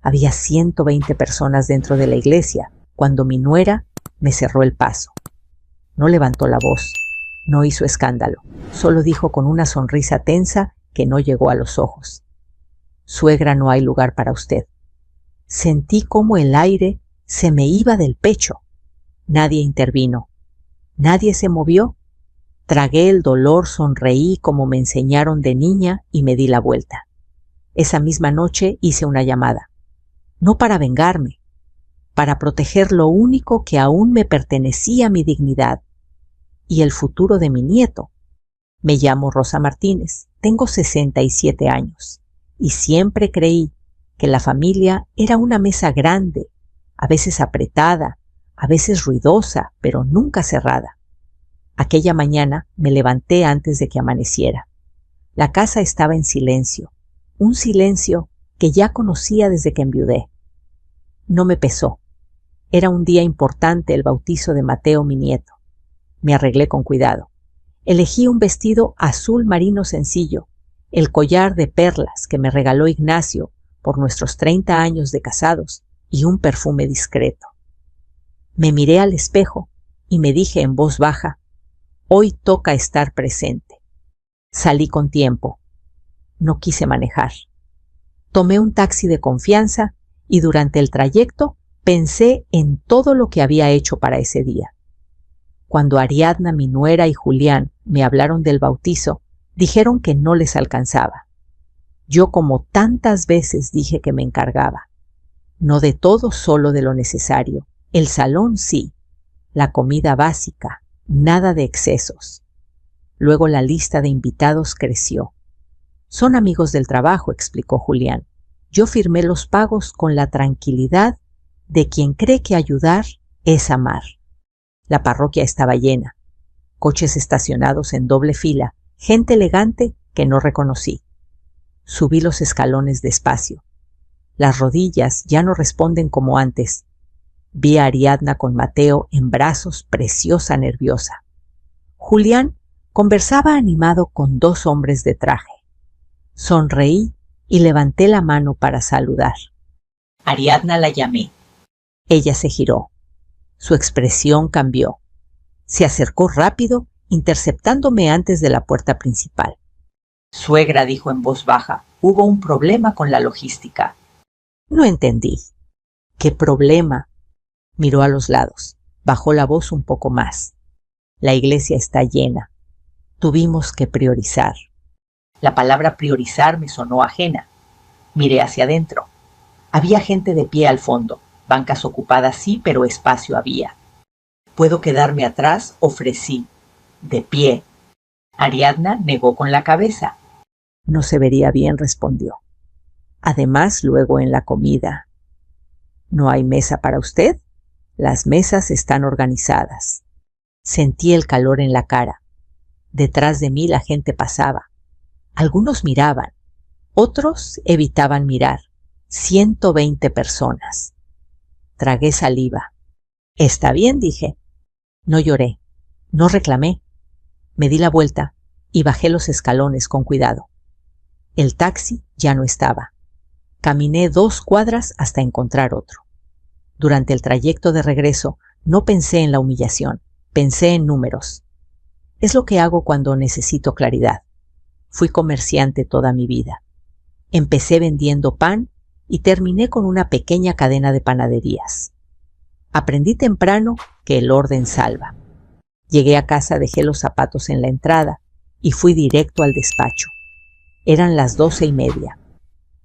Había 120 personas dentro de la iglesia cuando mi nuera me cerró el paso. No levantó la voz, no hizo escándalo, solo dijo con una sonrisa tensa que no llegó a los ojos: «Suegra, no hay lugar para usted». Sentí como el aire se me iba del pecho. Nadie intervino. Nadie se movió. Tragué el dolor, sonreí como me enseñaron de niña y me di la vuelta. Esa misma noche hice una llamada. No para vengarme, para proteger lo único que aún me pertenecía, mi dignidad y el futuro de mi nieto. Me llamo Rosa Martínez, tengo 67 años y siempre creí que la familia era una mesa grande, a veces apretada, a veces ruidosa, pero nunca cerrada. Aquella mañana me levanté antes de que amaneciera. La casa estaba en silencio, un silencio que ya conocía desde que enviudé. No me pesó. Era un día importante, el bautizo de Mateo, mi nieto. Me arreglé con cuidado. Elegí un vestido azul marino sencillo, el collar de perlas que me regaló Ignacio por nuestros 30 años de casados y un perfume discreto. Me miré al espejo y me dije en voz baja: «Hoy toca estar presente». Salí con tiempo. No quise manejar. Tomé un taxi de confianza y durante el trayecto pensé en todo lo que había hecho para ese día. Cuando Ariadna, mi nuera, y Julián me hablaron del bautizo, dijeron que no les alcanzaba. Yo, como tantas veces, dije que me encargaba. No de todo, solo de lo necesario. El salón sí, la comida básica, nada de excesos. Luego la lista de invitados creció. «Son amigos del trabajo», explicó Julián. «Yo firmé los pagos con la tranquilidad de quien cree que ayudar es amar». La parroquia estaba llena. Coches estacionados en doble fila, gente elegante que no reconocí. Subí los escalones despacio. Las rodillas ya no responden como antes. Vi a Ariadna con Mateo en brazos, preciosa, nerviosa. Julián conversaba animado con 2 hombres de traje. Sonreí y levanté la mano para saludar. Ariadna la llamé. Ella se giró. Su expresión cambió. Se acercó rápido, interceptándome antes de la puerta principal. «Suegra», dijo en voz baja, «hubo un problema con la logística». No entendí. «¿Qué problema?». Miró a los lados. Bajó la voz un poco más. «La iglesia está llena. Tuvimos que priorizar». La palabra priorizar me sonó ajena. Miré hacia adentro. Había gente de pie al fondo. Bancas ocupadas sí, pero espacio había. «¿Puedo quedarme atrás?», ofrecí. «De pie». Ariadna negó con la cabeza. «No se vería bien», respondió. «Además, luego en la comida». «¿No hay mesa para usted?». «Las mesas están organizadas». Sentí el calor en la cara. Detrás de mí la gente pasaba. Algunos miraban, otros evitaban mirar. 120 personas. Tragué saliva. «Está bien», dije. No lloré, no reclamé. Me di la vuelta y bajé los escalones con cuidado. El taxi ya no estaba. Caminé 2 cuadras hasta encontrar otro. Durante el trayecto de regreso no pensé en la humillación, pensé en números. Es lo que hago cuando necesito claridad. Fui comerciante toda mi vida. Empecé vendiendo pan y terminé con una pequeña cadena de panaderías. Aprendí temprano que el orden salva. Llegué a casa, dejé los zapatos en la entrada y fui directo al despacho. Eran las 12:30.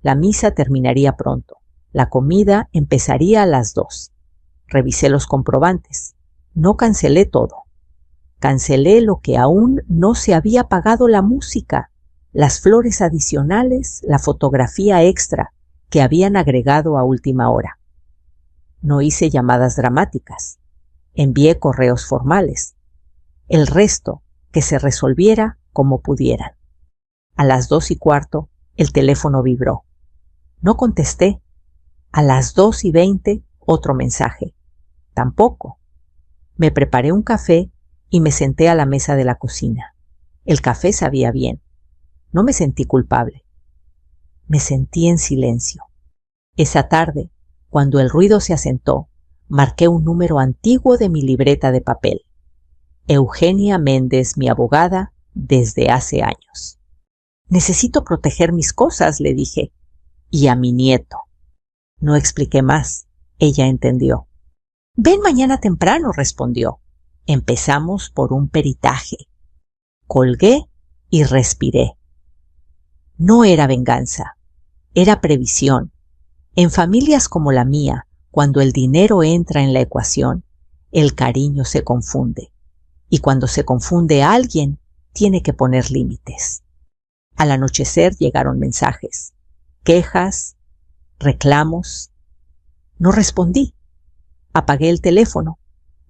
La misa terminaría pronto. La comida empezaría a las 2. Revisé los comprobantes. No cancelé todo. Cancelé lo que aún no se había pagado: la música, las flores adicionales, la fotografía extra que habían agregado a última hora. No hice llamadas dramáticas. Envié correos formales. El resto que se resolviera como pudieran. A las 2:15 el teléfono vibró. No contesté. A las 2:20 otro mensaje. Tampoco. Me preparé un café y me senté a la mesa de la cocina. El café sabía bien. No me sentí culpable. Me sentí en silencio. Esa tarde, cuando el ruido se asentó, marqué un número antiguo de mi libreta de papel. Eugenia Méndez, mi abogada, desde hace años. Necesito proteger mis cosas, le dije, y a mi nieto. No expliqué más. Ella entendió. Ven mañana temprano, respondió. Empezamos por un peritaje. Colgué y respiré. No era venganza, era previsión. En familias como la mía, cuando el dinero entra en la ecuación, el cariño se confunde. Y cuando se confunde a alguien, tiene que poner límites. Al anochecer llegaron mensajes, quejas, reclamos. No respondí. Apagué el teléfono,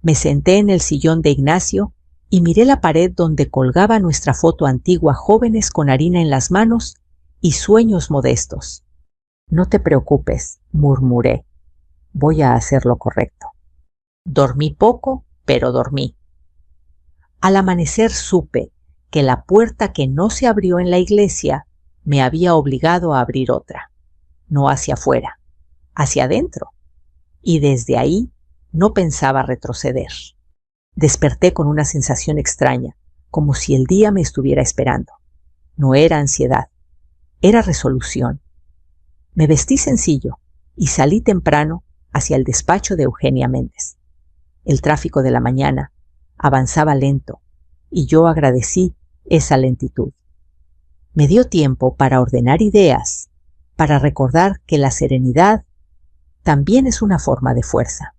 me senté en el sillón de Ignacio y miré la pared donde colgaba nuestra foto antigua, jóvenes con harina en las manos y sueños modestos. No te preocupes, murmuré. Voy a hacer lo correcto. Dormí poco, pero dormí. Al amanecer supe que la puerta que no se abrió en la iglesia me había obligado a abrir otra. No hacia afuera, hacia adentro. Y desde ahí no pensaba retroceder. Desperté con una sensación extraña, como si el día me estuviera esperando. No era ansiedad, era resolución. Me vestí sencillo y salí temprano hacia el despacho de Eugenia Méndez. El tráfico de la mañana avanzaba lento y yo agradecí esa lentitud. Me dio tiempo para ordenar ideas, para recordar que la serenidad también es una forma de fuerza.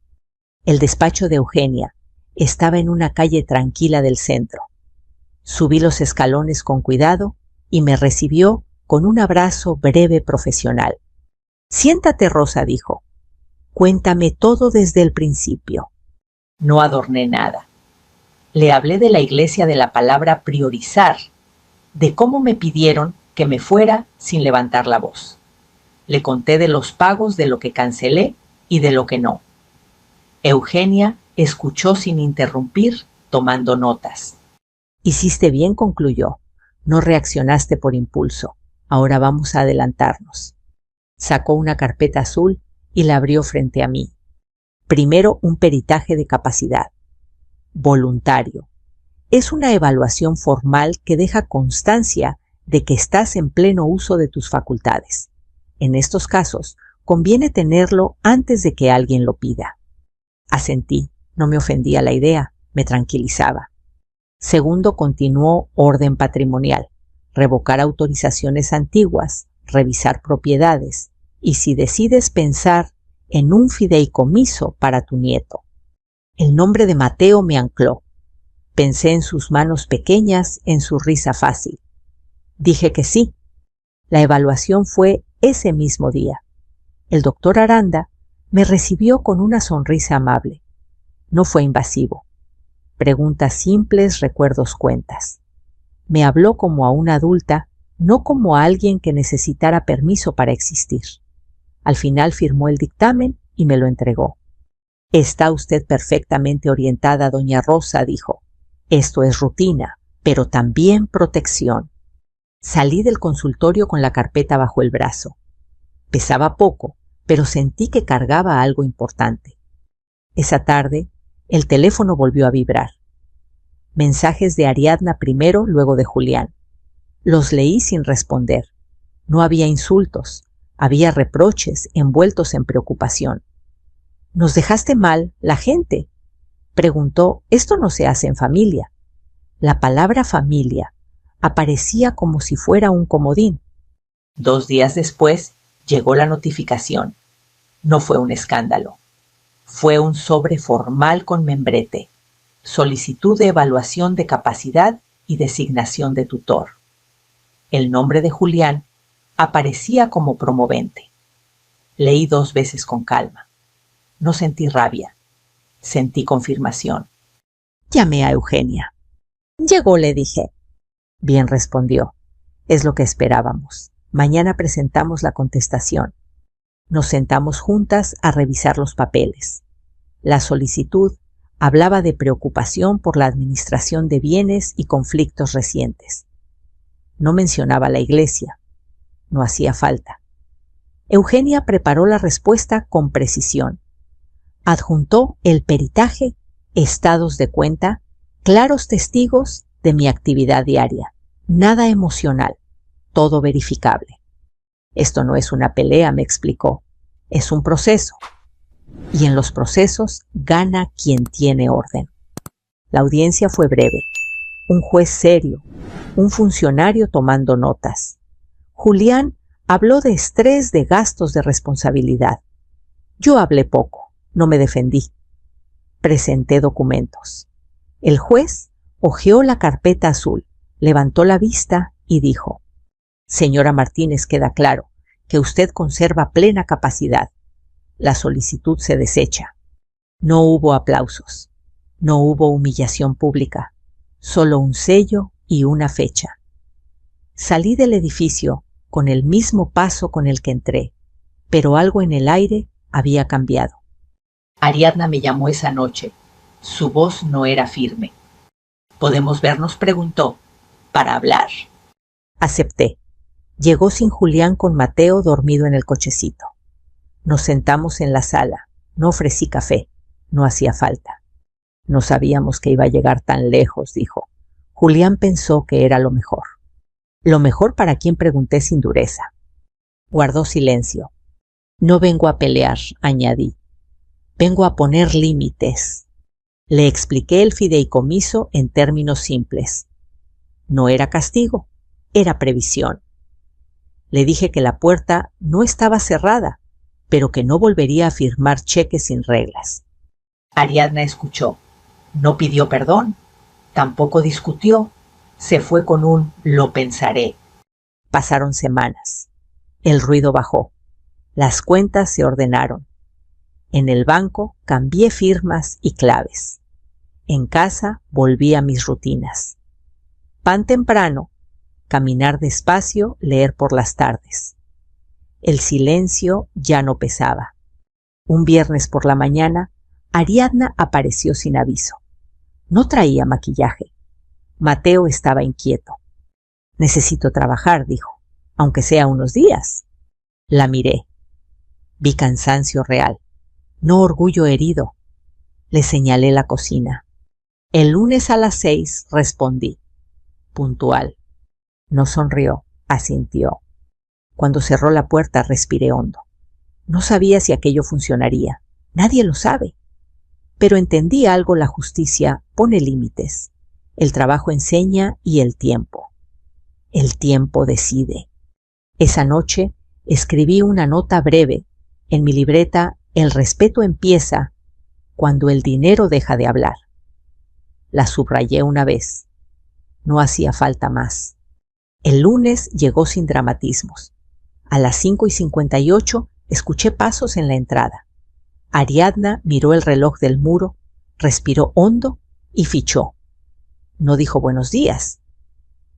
El despacho de Eugenia estaba en una calle tranquila del centro. Subí los escalones con cuidado y me recibió con un abrazo breve profesional. Siéntate, Rosa, dijo. Cuéntame todo desde el principio. No adorné nada. Le hablé de la iglesia, de la palabra priorizar, de cómo me pidieron que me fuera sin levantar la voz. Le conté de los pagos, de lo que cancelé y de lo que no. Eugenia escuchó sin interrumpir, tomando notas. Hiciste bien, concluyó. No reaccionaste por impulso. Ahora vamos a adelantarnos. Sacó una carpeta azul y la abrió frente a mí. Primero, un peritaje de capacidad. Voluntario. Es una evaluación formal que deja constancia de que estás en pleno uso de tus facultades. En estos casos, conviene tenerlo antes de que alguien lo pida. Asentí, no me ofendía la idea, me tranquilizaba. Segundo, continuó orden patrimonial, revocar autorizaciones antiguas, revisar propiedades y si decides pensar en un fideicomiso para tu nieto. El nombre de Mateo me ancló. Pensé en sus manos pequeñas, en su risa fácil. Dije que sí. La evaluación fue ese mismo día. El doctor Aranda me recibió con una sonrisa amable. No fue invasivo. Preguntas simples, recuerdos, cuentas. Me habló como a una adulta, no como a alguien que necesitara permiso para existir. Al final firmó el dictamen y me lo entregó. Está usted perfectamente orientada, doña Rosa, dijo. Esto es rutina, pero también protección. Salí del consultorio con la carpeta bajo el brazo. Pesaba poco, pero sentí que cargaba algo importante. Esa tarde, el teléfono volvió a vibrar. Mensajes de Ariadna primero, luego de Julián. Los leí sin responder. No había insultos, había reproches envueltos en preocupación. «¿Nos dejaste mal, la gente?», preguntó. «Esto no se hace en familia». La palabra familia aparecía como si fuera un comodín. 2 días después llegó la notificación. No fue un escándalo. Fue un sobre formal con membrete. Solicitud de evaluación de capacidad y designación de tutor. El nombre de Julián aparecía como promovente. Leí 2 veces con calma. No sentí rabia. Sentí confirmación. Llamé a Eugenia. «Llegó», le dije. «Bien», respondió. «Es lo que esperábamos. Mañana presentamos la contestación». Nos sentamos juntas a revisar los papeles. La solicitud hablaba de preocupación por la administración de bienes y conflictos recientes. No mencionaba la iglesia. No hacía falta. Eugenia preparó la respuesta con precisión. Adjuntó el peritaje, estados de cuenta, claros testigos de mi actividad diaria. Nada emocional, todo verificable. Esto no es una pelea, me explicó. Es un proceso. Y en los procesos gana quien tiene orden. La audiencia fue breve. Un juez serio, un funcionario tomando notas. Julián habló de estrés, de gastos, de responsabilidad. Yo hablé poco, no me defendí. Presenté documentos. El juez hojeó la carpeta azul, levantó la vista y dijo: Señora Martínez, queda claro que usted conserva plena capacidad. La solicitud se desecha. No hubo aplausos, no hubo humillación pública, solo un sello y una fecha. Salí del edificio con el mismo paso con el que entré, pero algo en el aire había cambiado. Ariadna me llamó esa noche. Su voz no era firme. ¿Podemos vernos?, preguntó, para hablar. Acepté. Llegó sin Julián con Mateo dormido en el cochecito. Nos sentamos en la sala. No ofrecí café. No hacía falta. No sabíamos que iba a llegar tan lejos, dijo. Julián pensó que era lo mejor. Lo mejor para quien, pregunté sin dureza. Guardó silencio. No vengo a pelear, añadí. Vengo a poner límites. Le expliqué el fideicomiso en términos simples. No era castigo, era previsión. Le dije que la puerta no estaba cerrada, pero que no volvería a firmar cheques sin reglas. Ariadna escuchó. No pidió perdón, tampoco discutió. Se fue con un «lo pensaré». Pasaron semanas. El ruido bajó. Las cuentas se ordenaron. En el banco cambié firmas y claves. En casa volví a mis rutinas. Pan temprano, caminar despacio, leer por las tardes. El silencio ya no pesaba. Un viernes por la mañana, Ariadna apareció sin aviso. No traía maquillaje. Mateo estaba inquieto. Necesito trabajar, dijo, aunque sea unos días. La miré. Vi cansancio real, no orgullo herido. Le señalé la cocina. El lunes a las 6, respondí. Puntual. No sonrió, asintió. Cuando cerró la puerta respiré hondo. No sabía si aquello funcionaría. Nadie lo sabe. Pero entendí algo: la justicia pone límites. El trabajo enseña y el tiempo. El tiempo decide. Esa noche escribí una nota breve. En mi libreta: el respeto empieza cuando el dinero deja de hablar. La subrayé una vez. No hacía falta más. El lunes llegó sin dramatismos. A las 5:58 escuché pasos en la entrada. Ariadna miró el reloj del muro, respiró hondo y fichó. No dijo buenos días.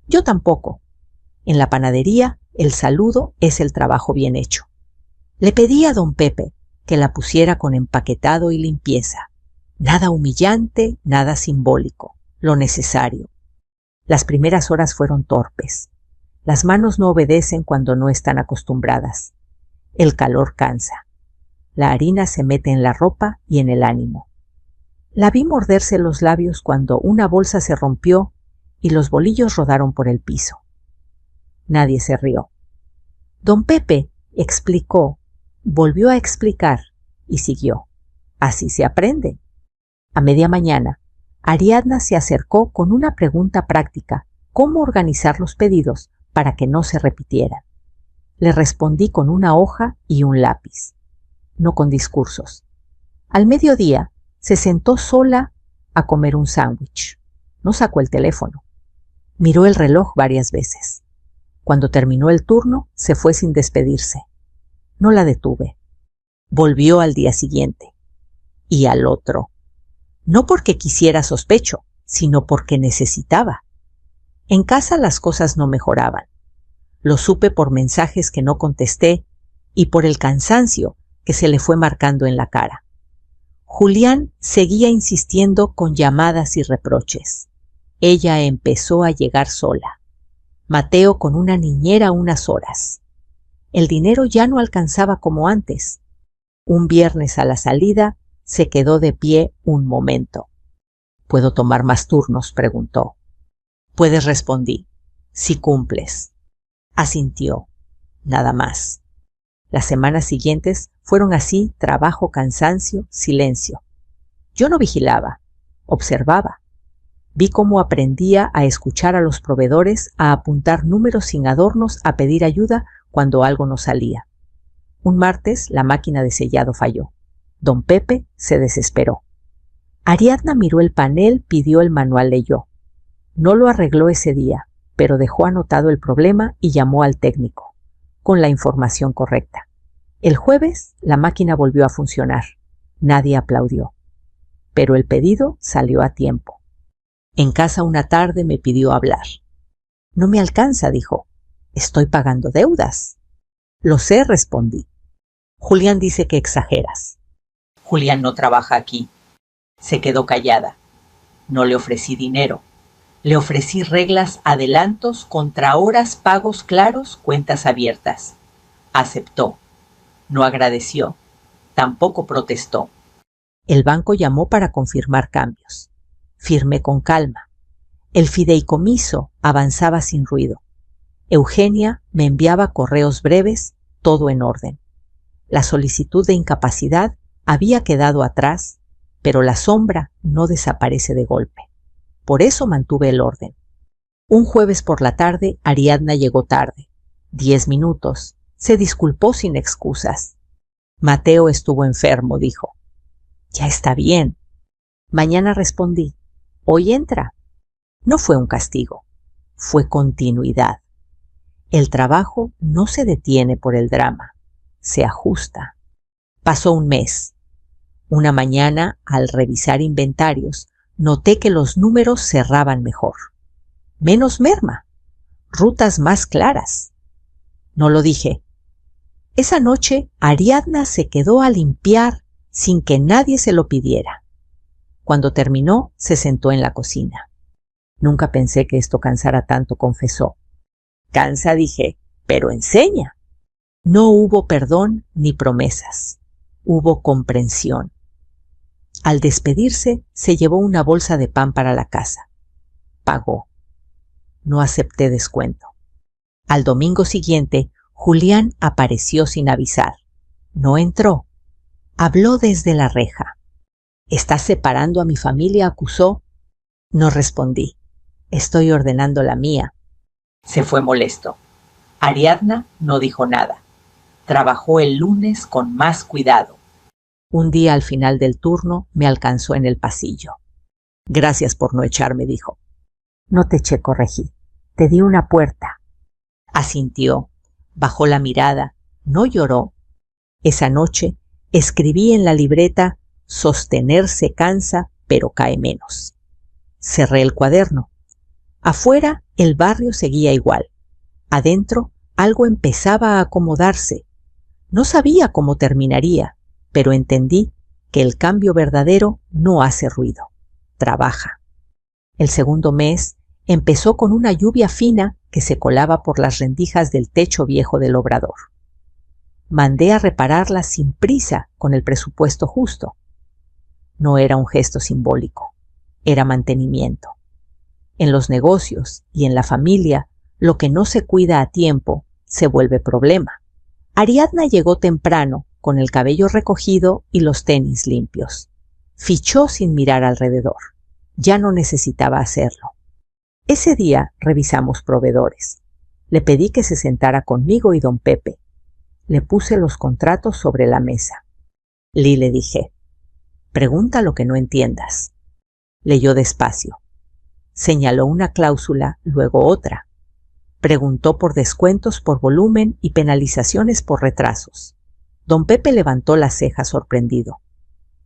Yo tampoco. En la panadería, el saludo es el trabajo bien hecho. Le pedí a don Pepe que la pusiera con empaquetado y limpieza. Nada humillante, nada simbólico, lo necesario. Las primeras horas fueron torpes. Las manos no obedecen cuando no están acostumbradas. El calor cansa. La harina se mete en la ropa y en el ánimo. La vi morderse los labios cuando una bolsa se rompió y los bolillos rodaron por el piso. Nadie se rió. Don Pepe explicó, volvió a explicar y siguió. Así se aprende. A media mañana, Ariadna se acercó con una pregunta práctica: ¿cómo organizar los pedidos para que no se repitieran? Le respondí con una hoja y un lápiz, no con discursos. Al mediodía, se sentó sola a comer un sándwich. No sacó el teléfono. Miró el reloj varias veces. Cuando terminó el turno, se fue sin despedirse. No la detuve. Volvió al día siguiente. Y al otro. No porque quisiera, sospecho, sino porque necesitaba. En casa las cosas no mejoraban. Lo supe por mensajes que no contesté y por el cansancio que se le fue marcando en la cara. Julián seguía insistiendo con llamadas y reproches. Ella empezó a llegar sola. Mateo con una niñera unas horas. El dinero ya no alcanzaba como antes. Un viernes a la salida, se quedó de pie un momento. —¿Puedo tomar más turnos? —preguntó. —Puedes, respondí, si cumples. Asintió. Nada más. Las semanas siguientes fueron así: trabajo, cansancio, silencio. Yo no vigilaba, observaba. Vi cómo aprendía a escuchar a los proveedores, a apuntar números sin adornos, a pedir ayuda cuando algo no salía. Un martes la máquina de sellado falló. Don Pepe se desesperó. Ariadna miró el panel, pidió el manual, leyó. No lo arregló ese día, pero dejó anotado el problema y llamó al técnico, con la información correcta. El jueves la máquina volvió a funcionar. Nadie aplaudió. Pero el pedido salió a tiempo. En casa una tarde me pidió hablar. No me alcanza, dijo. Estoy pagando deudas. Lo sé, respondí. Julián dice que exageras. Julián no trabaja aquí. Se quedó callada. No le ofrecí dinero. Le ofrecí reglas, adelantos, contrahoras, pagos claros, cuentas abiertas. Aceptó. No agradeció. Tampoco protestó. El banco llamó para confirmar cambios. Firmé con calma. El fideicomiso avanzaba sin ruido. Eugenia me enviaba correos breves, todo en orden. La solicitud de incapacidad había quedado atrás, pero la sombra no desaparece de golpe. Por eso mantuve el orden. Un jueves por la tarde, Ariadna llegó tarde. 10 minutos. Se disculpó sin excusas. Mateo estuvo enfermo, dijo. Ya está bien. Mañana, respondí. Hoy entra. No fue un castigo. Fue continuidad. El trabajo no se detiene por el drama. Se ajusta. Pasó un mes. Una mañana, al revisar inventarios, noté que los números cerraban mejor. Menos merma. Rutas más claras. No lo dije. Esa noche, Ariadna se quedó a limpiar sin que nadie se lo pidiera. Cuando terminó, se sentó en la cocina. Nunca pensé que esto cansara tanto, confesó. Cansa, dije, pero enseña. No hubo perdón ni promesas. Hubo comprensión. Al despedirse, se llevó una bolsa de pan para la casa. Pagó. No acepté descuento. Al domingo siguiente, Julián apareció sin avisar. No entró. Habló desde la reja. —¿Estás separando a mi familia?, acusó. No respondí. Estoy ordenando la mía. Se fue molesto. Ariadna no dijo nada. Trabajó el lunes con más cuidado. Un día al final del turno me alcanzó en el pasillo. Gracias por no echarme, dijo. No te eché, corregí. Te di una puerta. Asintió. Bajó la mirada. No lloró. Esa noche escribí en la libreta: sostenerse cansa, pero cae menos. Cerré el cuaderno. Afuera el barrio seguía igual. Adentro algo empezaba a acomodarse. No sabía cómo terminaría, pero entendí que el cambio verdadero no hace ruido, trabaja. El segundo mes empezó con una lluvia fina que se colaba por las rendijas del techo viejo del obrador. Mandé a repararla sin prisa, con el presupuesto justo. No era un gesto simbólico, era mantenimiento. En los negocios y en la familia, lo que no se cuida a tiempo se vuelve problema. Ariadna llegó temprano, con el cabello recogido y los tenis limpios. Fichó sin mirar alrededor. Ya no necesitaba hacerlo. Ese día revisamos proveedores. Le pedí que se sentara conmigo y don Pepe. Le puse los contratos sobre la mesa. Le dije: pregunta lo que no entiendas. Leyó despacio. Señaló una cláusula, luego otra. Preguntó por descuentos por volumen y penalizaciones por retrasos. Don Pepe levantó la ceja sorprendido.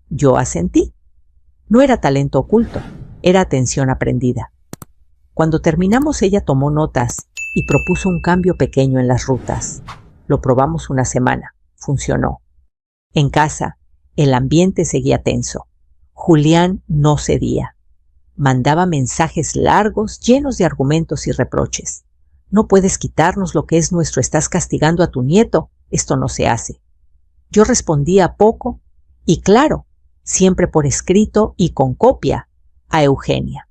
Yo asentí. No era talento oculto, era atención aprendida. Cuando terminamos, ella tomó notas y propuso un cambio pequeño en las rutas. Lo probamos una semana. Funcionó. En casa, el ambiente seguía tenso. Julián no cedía. Mandaba mensajes largos, llenos de argumentos y reproches. No puedes quitarnos lo que es nuestro, estás castigando a tu nieto, esto no se hace. Yo respondía poco y claro, siempre por escrito y con copia, a Eugenia.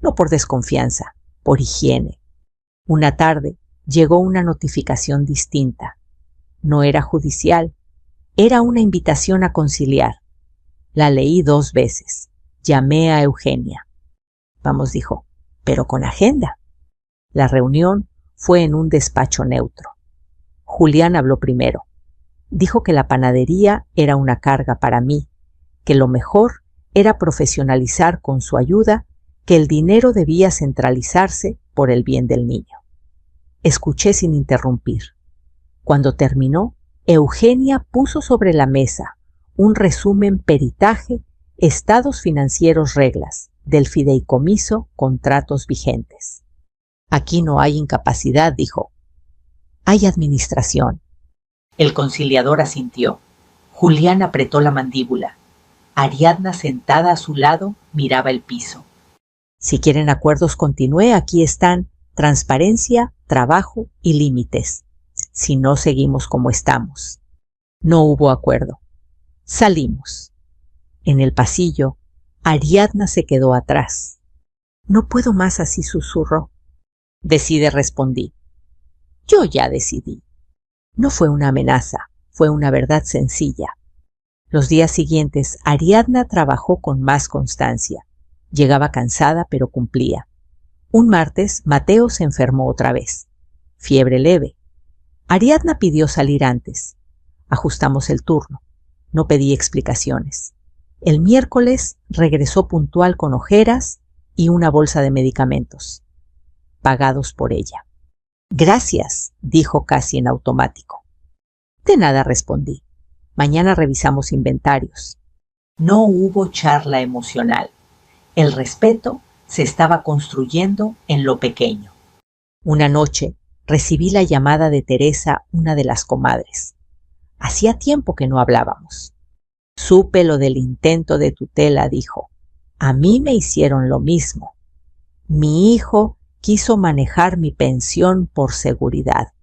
No por desconfianza, por higiene. Una tarde llegó una notificación distinta. No era judicial, era una invitación a conciliar. La leí 2 veces. Llamé a Eugenia. Vamos, dijo, pero con agenda. La reunión fue en un despacho neutro. Julián habló primero. Dijo que la panadería era una carga para mí, que lo mejor era profesionalizar con su ayuda, que el dinero debía centralizarse por el bien del niño. Escuché sin interrumpir. Cuando terminó, Eugenia puso sobre la mesa un resumen peritaje, estados financieros, reglas, del fideicomiso, contratos vigentes. Aquí no hay incapacidad, dijo. Hay administración. El conciliador asintió. Julián apretó la mandíbula. Ariadna, sentada a su lado, miraba el piso. Si quieren acuerdos, continúe, aquí están transparencia, trabajo y límites. Si no, seguimos como estamos. No hubo acuerdo. Salimos. En el pasillo, Ariadna se quedó atrás. No puedo más así, susurró. Decide, respondí. Yo ya decidí. No fue una amenaza, fue una verdad sencilla. Los días siguientes, Ariadna trabajó con más constancia. Llegaba cansada, pero cumplía. Un martes, Mateo se enfermó otra vez. Fiebre leve. Ariadna pidió salir antes. Ajustamos el turno. No pedí explicaciones. El miércoles regresó puntual con ojeras y una bolsa de medicamentos, pagados por ella. Gracias, dijo casi en automático. De nada, respondí. Mañana revisamos inventarios. No hubo charla emocional. El respeto se estaba construyendo en lo pequeño. Una noche recibí la llamada de Teresa, una de las comadres. Hacía tiempo que no hablábamos. Supe lo del intento de tutela, dijo. A mí me hicieron lo mismo. Mi hijo quiso manejar mi pensión por seguridad.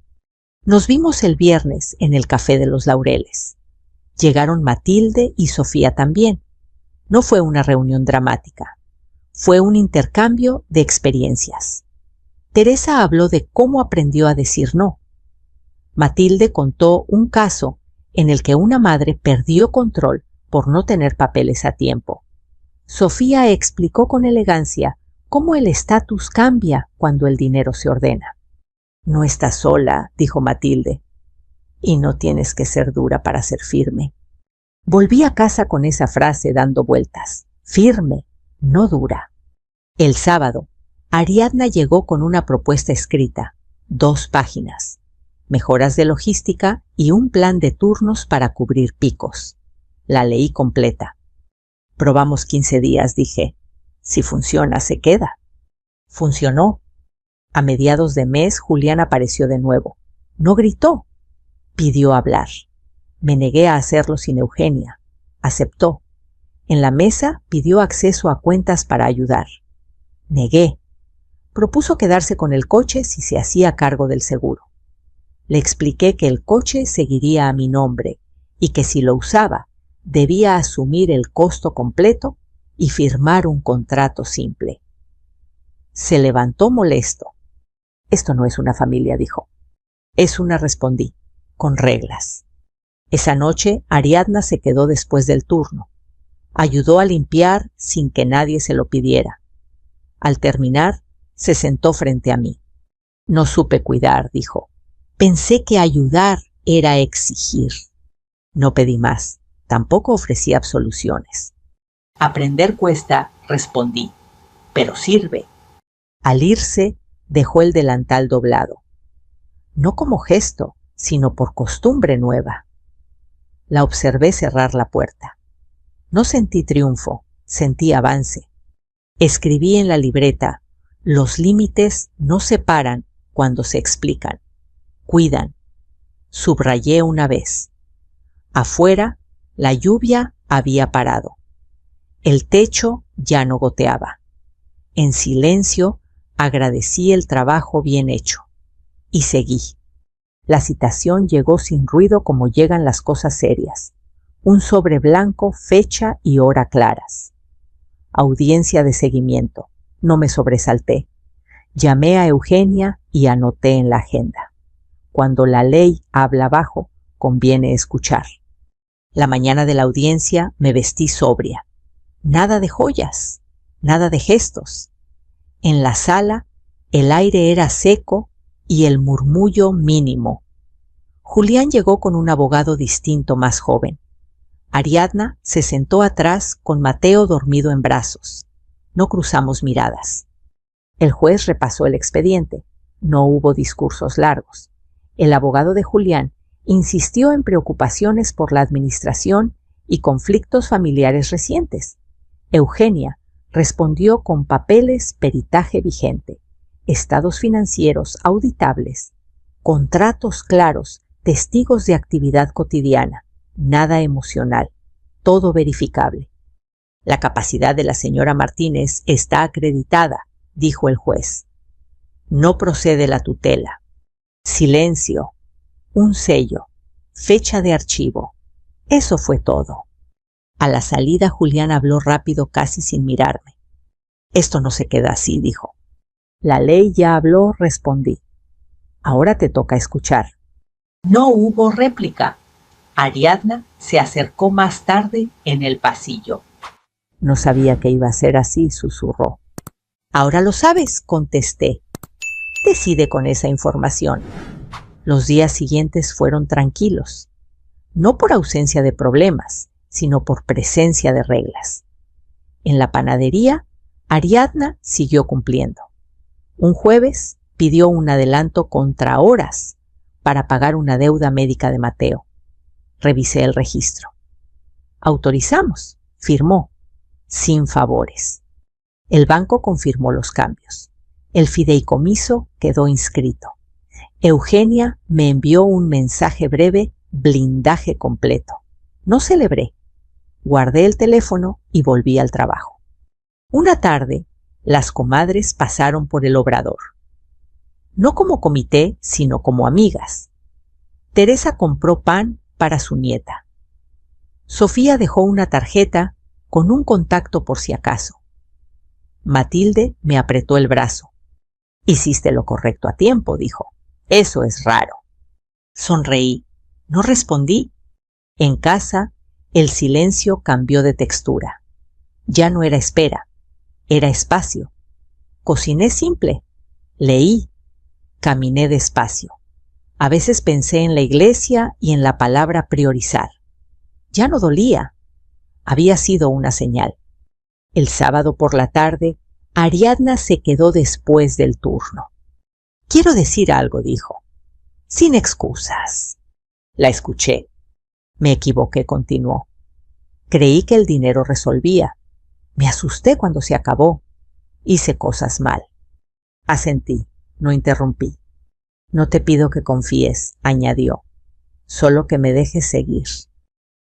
Nos vimos el viernes en el Café de los Laureles. Llegaron Matilde y Sofía también. No fue una reunión dramática. Fue un intercambio de experiencias. Teresa habló de cómo aprendió a decir no. Matilde contó un caso en el que una madre perdió control por no tener papeles a tiempo. Sofía explicó con elegancia cómo el estatus cambia cuando el dinero se ordena. No estás sola, dijo Matilde, y no tienes que ser dura para ser firme. Volví a casa con esa frase dando vueltas. Firme, no dura. El sábado, Ariadna llegó con una propuesta escrita, 2 páginas, mejoras de logística y un plan de turnos para cubrir picos. La leí completa. Probamos 15 días, dije. Si funciona, se queda. Funcionó. A mediados de mes, Julián apareció de nuevo. No gritó. Pidió hablar. Me negué a hacerlo sin Eugenia. Aceptó. En la mesa pidió acceso a cuentas para ayudar. Negué. Propuso quedarse con el coche si se hacía cargo del seguro. Le expliqué que el coche seguiría a mi nombre y que si lo usaba, debía asumir el costo completo y firmar un contrato simple. Se levantó molesto. Esto no es una familia, dijo. Es una, respondí, con reglas. Esa noche, Ariadna se quedó después del turno. Ayudó a limpiar sin que nadie se lo pidiera. Al terminar, se sentó frente a mí. No supe cuidar, dijo. Pensé que ayudar era exigir. No pedí más. Tampoco ofrecí absoluciones. Aprender cuesta, respondí, pero sirve. Al irse, dejó el delantal doblado. No como gesto, sino por costumbre nueva. La observé cerrar la puerta. No sentí triunfo, sentí avance. Escribí en la libreta, los límites no separan cuando se explican, cuidan. Subrayé una vez. Afuera, la lluvia había parado. El techo ya no goteaba. En silencio, agradecí el trabajo bien hecho. y seguí. La citación llegó sin ruido como llegan las cosas serias. Un sobre blanco, fecha y hora claras. Audiencia de seguimiento. No me sobresalté. Llamé a Eugenia y anoté en la agenda. Cuando la ley habla bajo, conviene escuchar. La mañana de la audiencia me vestí sobria. Nada de joyas, nada de gestos. En la sala el aire era seco y el murmullo mínimo. Julián llegó con un abogado distinto más joven. Ariadna se sentó atrás con Mateo dormido en brazos. No cruzamos miradas. El juez repasó el expediente. No hubo discursos largos. El abogado de Julián insistió en preocupaciones por la administración y conflictos familiares recientes. Eugenia respondió con papeles, peritaje vigente, estados financieros auditables, contratos claros, testigos de actividad cotidiana, nada emocional, todo verificable. La capacidad de la señora Martínez está acreditada, dijo el juez. No procede la tutela. Silencio. Un sello. Fecha de archivo. Eso fue todo. A la salida Julián habló rápido, casi sin mirarme. Esto no se queda así, dijo. La ley ya habló, respondí. Ahora te toca escuchar. No hubo réplica. Ariadna se acercó más tarde en el pasillo. No sabía que iba a ser así, susurró. Ahora lo sabes, contesté. Decide con esa información. Los días siguientes fueron tranquilos, no por ausencia de problemas, sino por presencia de reglas. En la panadería, Ariadna siguió cumpliendo. Un jueves pidió un adelanto contra horas para pagar una deuda médica de Mateo. Revisé el registro. Autorizamos, firmó, sin favores. El banco confirmó los cambios. El fideicomiso quedó inscrito. Eugenia me envió un mensaje breve, blindaje completo. No celebré. Guardé el teléfono y volví al trabajo. Una tarde, las comadres pasaron por el obrador. No como comité, sino como amigas. Teresa compró pan para su nieta. Sofía dejó una tarjeta con un contacto por si acaso. Matilde me apretó el brazo. Hiciste lo correcto a tiempo, dijo. Eso es raro. Sonreí. No respondí. En casa, el silencio cambió de textura. Ya no era espera, era espacio. Cociné simple. Leí. Caminé despacio. A veces pensé en la iglesia y en la palabra priorizar. Ya no dolía. Había sido una señal. El sábado por la tarde, Ariadna se quedó después del turno. Quiero decir algo, dijo. Sin excusas. La escuché. Me equivoqué, continuó. Creí que el dinero resolvía. Me asusté cuando se acabó. Hice cosas mal. Asentí, no interrumpí. No te pido que confíes, añadió. Solo que me dejes seguir.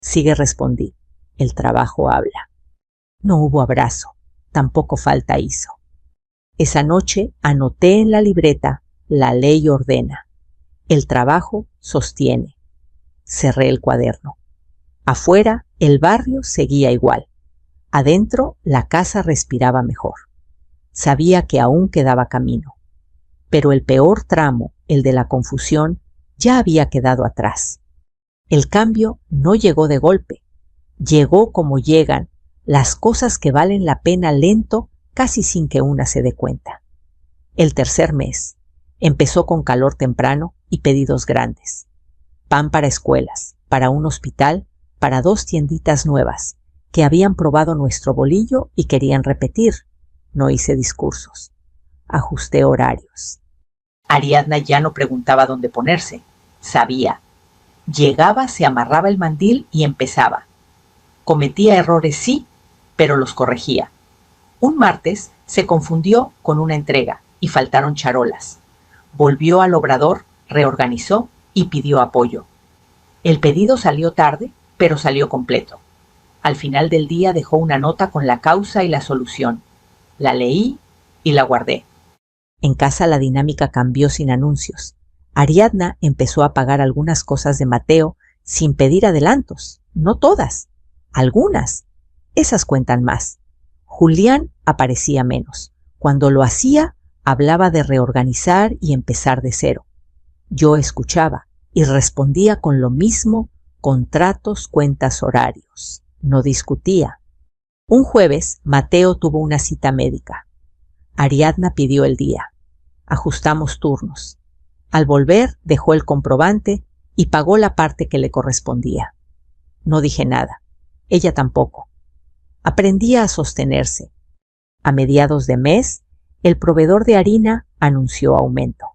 Sigue, respondí. El trabajo habla. No hubo abrazo. Tampoco falta hizo. Esa noche anoté en la libreta: la ley ordena. El trabajo sostiene. Cerré el cuaderno. Afuera, el barrio seguía igual. Adentro, la casa respiraba mejor. Sabía que aún quedaba camino. Pero el peor tramo, el de la confusión, ya había quedado atrás. El cambio no llegó de golpe. Llegó como llegan las cosas que valen la pena, lento, casi sin que una se dé cuenta. El tercer mes empezó con calor temprano y pedidos grandes. Pan para escuelas, para un hospital, para 2 tienditas nuevas que habían probado nuestro bolillo y querían repetir. No hice discursos. Ajusté horarios. Ariadna ya no preguntaba dónde ponerse. Sabía. Llegaba, se amarraba el mandil y empezaba. Cometía errores, sí, pero los corregía. Un martes se confundió con una entrega y faltaron charolas. Volvió al obrador, reorganizó y pidió apoyo. El pedido salió tarde, pero salió completo. Al final del día dejó una nota con la causa y la solución. La leí y la guardé. En casa la dinámica cambió sin anuncios. Ariadna empezó a pagar algunas cosas de Mateo sin pedir adelantos. No todas, algunas. Esas cuentan más. Julián aparecía menos. Cuando lo hacía, hablaba de reorganizar y empezar de cero. Yo escuchaba y respondía con lo mismo: contratos, cuentas, horarios. No discutía. Un jueves, Mateo tuvo una cita médica. Ariadna pidió el día. Ajustamos turnos. Al volver, dejó el comprobante y pagó la parte que le correspondía. No dije nada. Ella tampoco. Aprendía a sostenerse. A mediados de mes, el proveedor de harina anunció aumento.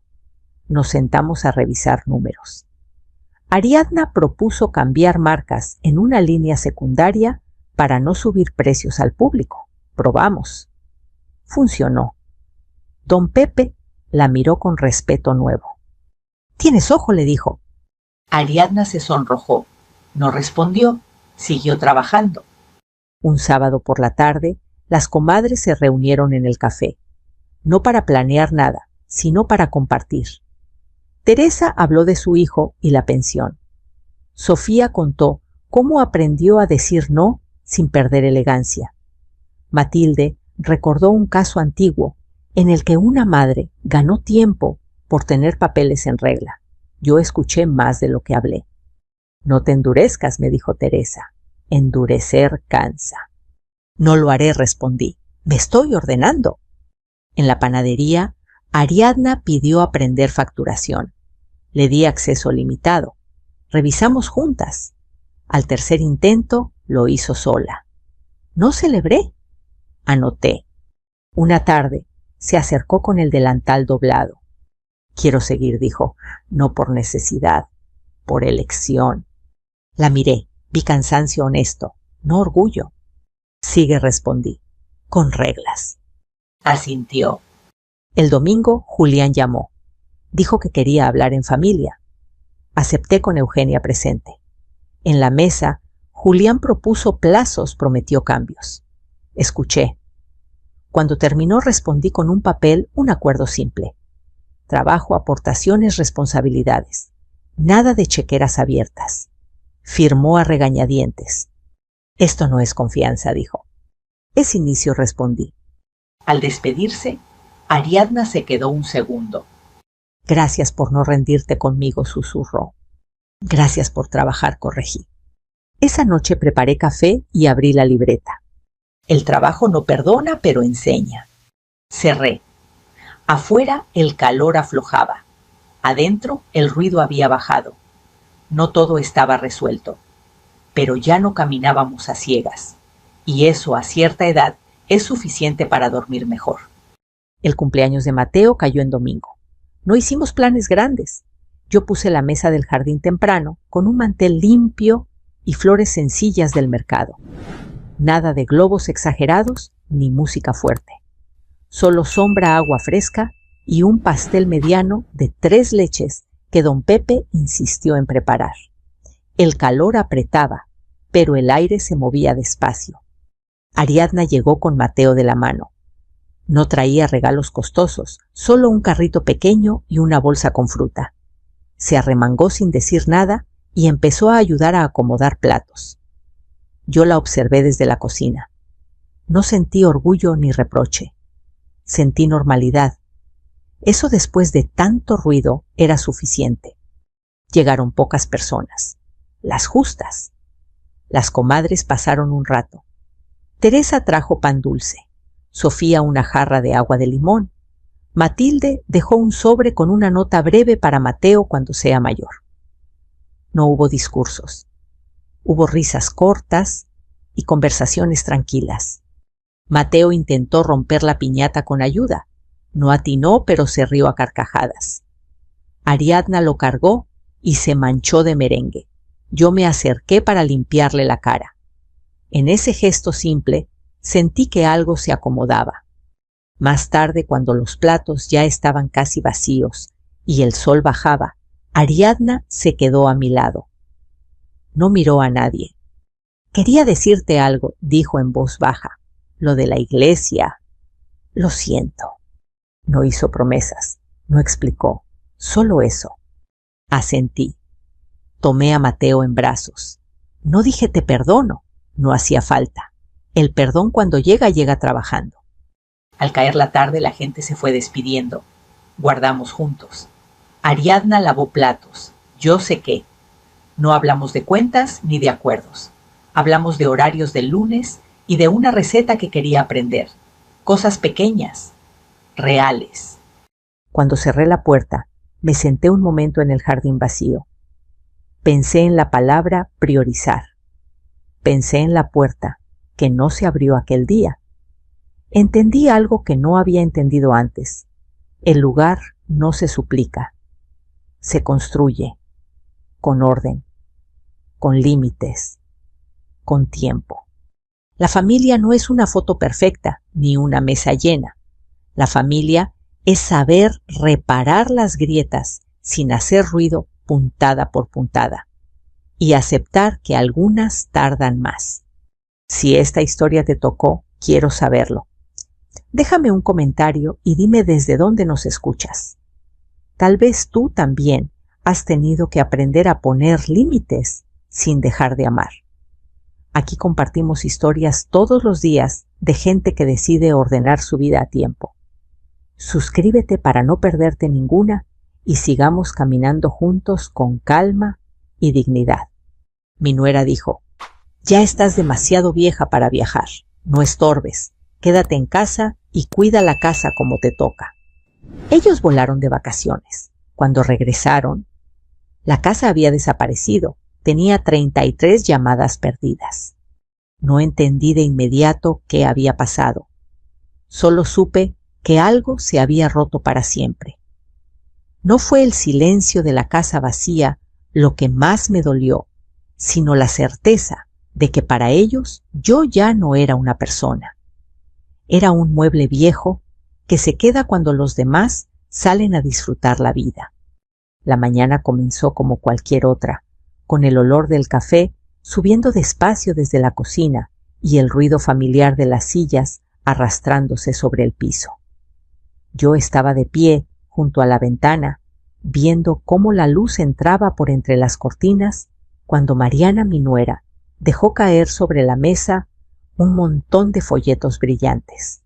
Nos sentamos a revisar números. Ariadna propuso cambiar marcas en una línea secundaria para no subir precios al público. Probamos. Funcionó. Don Pepe la miró con respeto nuevo. «Tienes ojo», le dijo. Ariadna se sonrojó. No respondió. Siguió trabajando. Un sábado por la tarde, las comadres se reunieron en el café. No para planear nada, sino para compartir. Teresa habló de su hijo y la pensión. Sofía contó cómo aprendió a decir no sin perder elegancia. Matilde recordó un caso antiguo en el que una madre ganó tiempo por tener papeles en regla. Yo escuché más de lo que hablé. «No te endurezcas», me dijo Teresa. «Endurecer cansa». «No lo haré», respondí. «Me estoy ordenando». En la panadería, Ariadna pidió aprender facturación. Le di acceso limitado. Revisamos juntas. Al tercer intento, lo hizo sola. No celebré. Anoté. Una tarde, se acercó con el delantal doblado. «Quiero seguir», dijo, «no por necesidad, por elección». La miré, vi cansancio honesto, no orgullo. «Sigue», respondí, «con reglas». Asintió. El domingo, Julián llamó. Dijo que quería hablar en familia. Acepté con Eugenia presente. En la mesa, Julián propuso plazos, prometió cambios. Escuché. Cuando terminó, respondí con un papel un acuerdo simple. Trabajo, aportaciones, responsabilidades. Nada de chequeras abiertas. Firmó a regañadientes. «Esto no es confianza», dijo. «Es inicio», respondí. Al despedirse, Ariadna se quedó un segundo. «Gracias por no rendirte conmigo», susurró. «Gracias por trabajar», corregí. Esa noche preparé café y abrí la libreta. El trabajo no perdona, pero enseña. Cerré. Afuera el calor aflojaba. Adentro el ruido había bajado. No todo estaba resuelto. Pero ya no caminábamos a ciegas. Y eso a cierta edad es suficiente para dormir mejor. El cumpleaños de Mateo cayó en domingo. No hicimos planes grandes. Yo puse la mesa del jardín temprano con un mantel limpio y flores sencillas del mercado. Nada de globos exagerados ni música fuerte. Solo sombra, agua fresca y un pastel mediano de 3 leches que don Pepe insistió en preparar. El calor apretaba, pero el aire se movía despacio. Ariadna llegó con Mateo de la mano. No traía regalos costosos, solo un carrito pequeño y una bolsa con fruta. Se arremangó sin decir nada y empezó a ayudar a acomodar platos. Yo la observé desde la cocina. No sentí orgullo ni reproche. Sentí normalidad. Eso, después de tanto ruido, era suficiente. Llegaron pocas personas, las justas. Las comadres pasaron un rato. Teresa trajo pan dulce, Sofía una jarra de agua de limón. Matilde dejó un sobre con una nota breve para Mateo cuando sea mayor. No hubo discursos. Hubo risas cortas y conversaciones tranquilas. Mateo intentó romper la piñata con ayuda. No atinó, pero se rió a carcajadas. Ariadna lo cargó y se manchó de merengue. Yo me acerqué para limpiarle la cara. En ese gesto simple sentí que algo se acomodaba. Más tarde, cuando los platos ya estaban casi vacíos y el sol bajaba, Ariadna se quedó a mi lado. No miró a nadie. «Quería decirte algo», dijo en voz baja. «Lo de la iglesia. Lo siento». No hizo promesas, no explicó, solo eso. Asentí. Tomé a Mateo en brazos. No dije te perdono, no hacía falta. El perdón cuando llega, llega trabajando. Al caer la tarde la gente se fue despidiendo. Guardamos juntos. Ariadna lavó platos. Yo sequé. No hablamos de cuentas ni de acuerdos. Hablamos de horarios del lunes y de una receta que quería aprender. Cosas pequeñas, reales. Cuando cerré la puerta, me senté un momento en el jardín vacío. Pensé en la palabra priorizar. Pensé en la puerta que no se abrió aquel día. Entendí algo que no había entendido antes. El lugar no se suplica. Se construye con orden, con límites, con tiempo. La familia no es una foto perfecta ni una mesa llena. La familia es saber reparar las grietas sin hacer ruido puntada por puntada y aceptar que algunas tardan más. Si esta historia te tocó, quiero saberlo. Déjame un comentario y dime desde dónde nos escuchas. Tal vez tú también has tenido que aprender a poner límites sin dejar de amar. Aquí compartimos historias todos los días de gente que decide ordenar su vida a tiempo. Suscríbete para no perderte ninguna y sigamos caminando juntos con calma y dignidad. Mi nuera dijo: ya estás demasiado vieja para viajar, no estorbes, quédate en casa y cuida la casa como te toca. Ellos volaron de vacaciones. Cuando regresaron, la casa había desaparecido. Tenía 33 llamadas perdidas. No entendí de inmediato qué había pasado. Solo supe que algo se había roto para siempre. No fue el silencio de la casa vacía lo que más me dolió, sino la certeza de que para ellos yo ya no era una persona. Era un mueble viejo que se queda cuando los demás salen a disfrutar la vida. La mañana comenzó como cualquier otra, con el olor del café subiendo despacio desde la cocina y el ruido familiar de las sillas arrastrándose sobre el piso. Yo estaba de pie junto a la ventana, viendo cómo la luz entraba por entre las cortinas, cuando Mariana, mi nuera, dejó caer sobre la mesa un montón de folletos brillantes.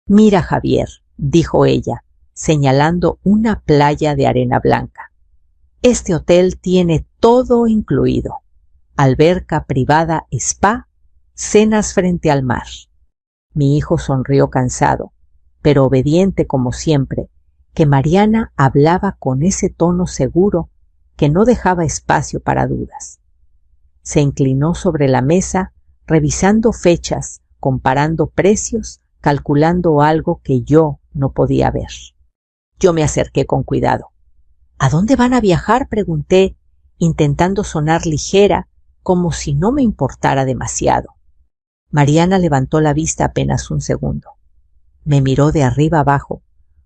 «Mira, Javier», dijo ella, señalando una playa de arena blanca. «Este hotel tiene todo incluido. Alberca privada, spa, cenas frente al mar». Mi hijo sonrió cansado, pero obediente como siempre, que Mariana hablaba con ese tono seguro que no dejaba espacio para dudas. Se inclinó sobre la mesa, revisando fechas, comparando precios, calculando algo que yo no podía ver. Yo me acerqué con cuidado. «¿A dónde van a viajar?», pregunté, intentando sonar ligera, como si no me importara demasiado. Mariana levantó la vista apenas un segundo. Me miró de arriba abajo,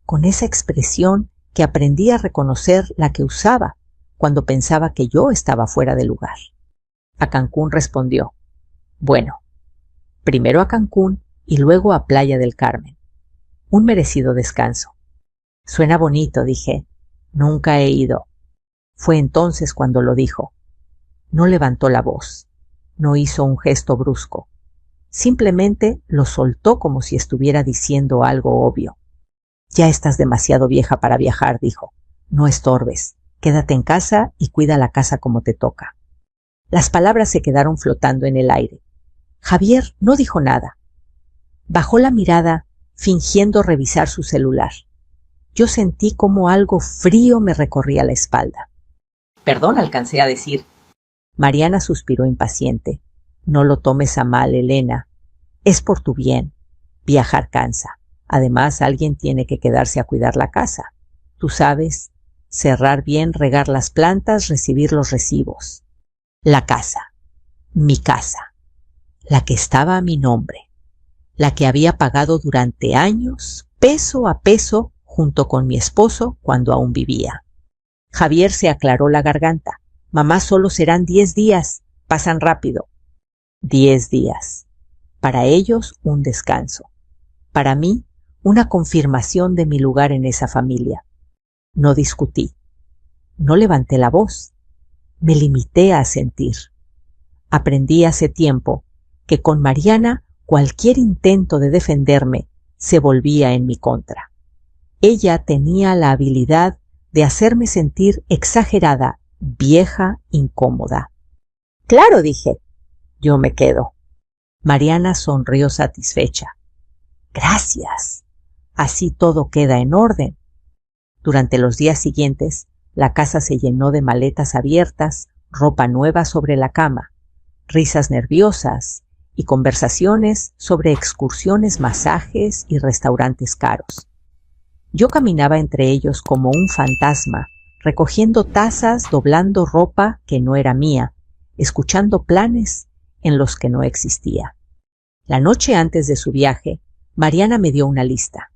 con esa expresión que aprendí a reconocer la que usaba cuando pensaba que yo estaba fuera de lugar. «A Cancún», respondió. «Bueno, primero a Cancún y luego a Playa del Carmen. Un merecido descanso». «Suena bonito», dije. «Nunca he ido». Fue entonces cuando lo dijo. No levantó la voz, no hizo un gesto brusco. Simplemente lo soltó como si estuviera diciendo algo obvio. «Ya estás demasiado vieja para viajar», dijo. «No estorbes. Quédate en casa y cuida la casa como te toca». Las palabras se quedaron flotando en el aire. Javier no dijo nada. Bajó la mirada, fingiendo revisar su celular. Yo sentí como algo frío me recorría la espalda. «Perdón», alcancé a decir. Mariana suspiró impaciente. «No lo tomes a mal, Elena. Es por tu bien. Viajar cansa. Además, alguien tiene que quedarse a cuidar la casa. Tú sabes, cerrar bien, regar las plantas, recibir los recibos. La casa. Mi casa. La que estaba a mi nombre. La que había pagado durante años, peso a peso, junto con mi esposo cuando aún vivía». Javier se aclaró la garganta. «Mamá, solo serán 10 días. Pasan rápido». 10 días. Para ellos, un descanso. Para mí, una confirmación de mi lugar en esa familia. No discutí. No levanté la voz. Me limité a sentir. Aprendí hace tiempo que con Mariana cualquier intento de defenderme se volvía en mi contra. Ella tenía la habilidad de hacerme sentir exagerada, vieja, incómoda. Claro, dije, yo me quedo. Mariana sonrió satisfecha. Gracias. Así todo queda en orden. Durante los días siguientes, la casa se llenó de maletas abiertas, ropa nueva sobre la cama, risas nerviosas y conversaciones sobre excursiones, masajes y restaurantes caros. Yo caminaba entre ellos como un fantasma, recogiendo tazas, doblando ropa que no era mía, escuchando planes en los que no existía. La noche antes de su viaje, Mariana me dio una lista.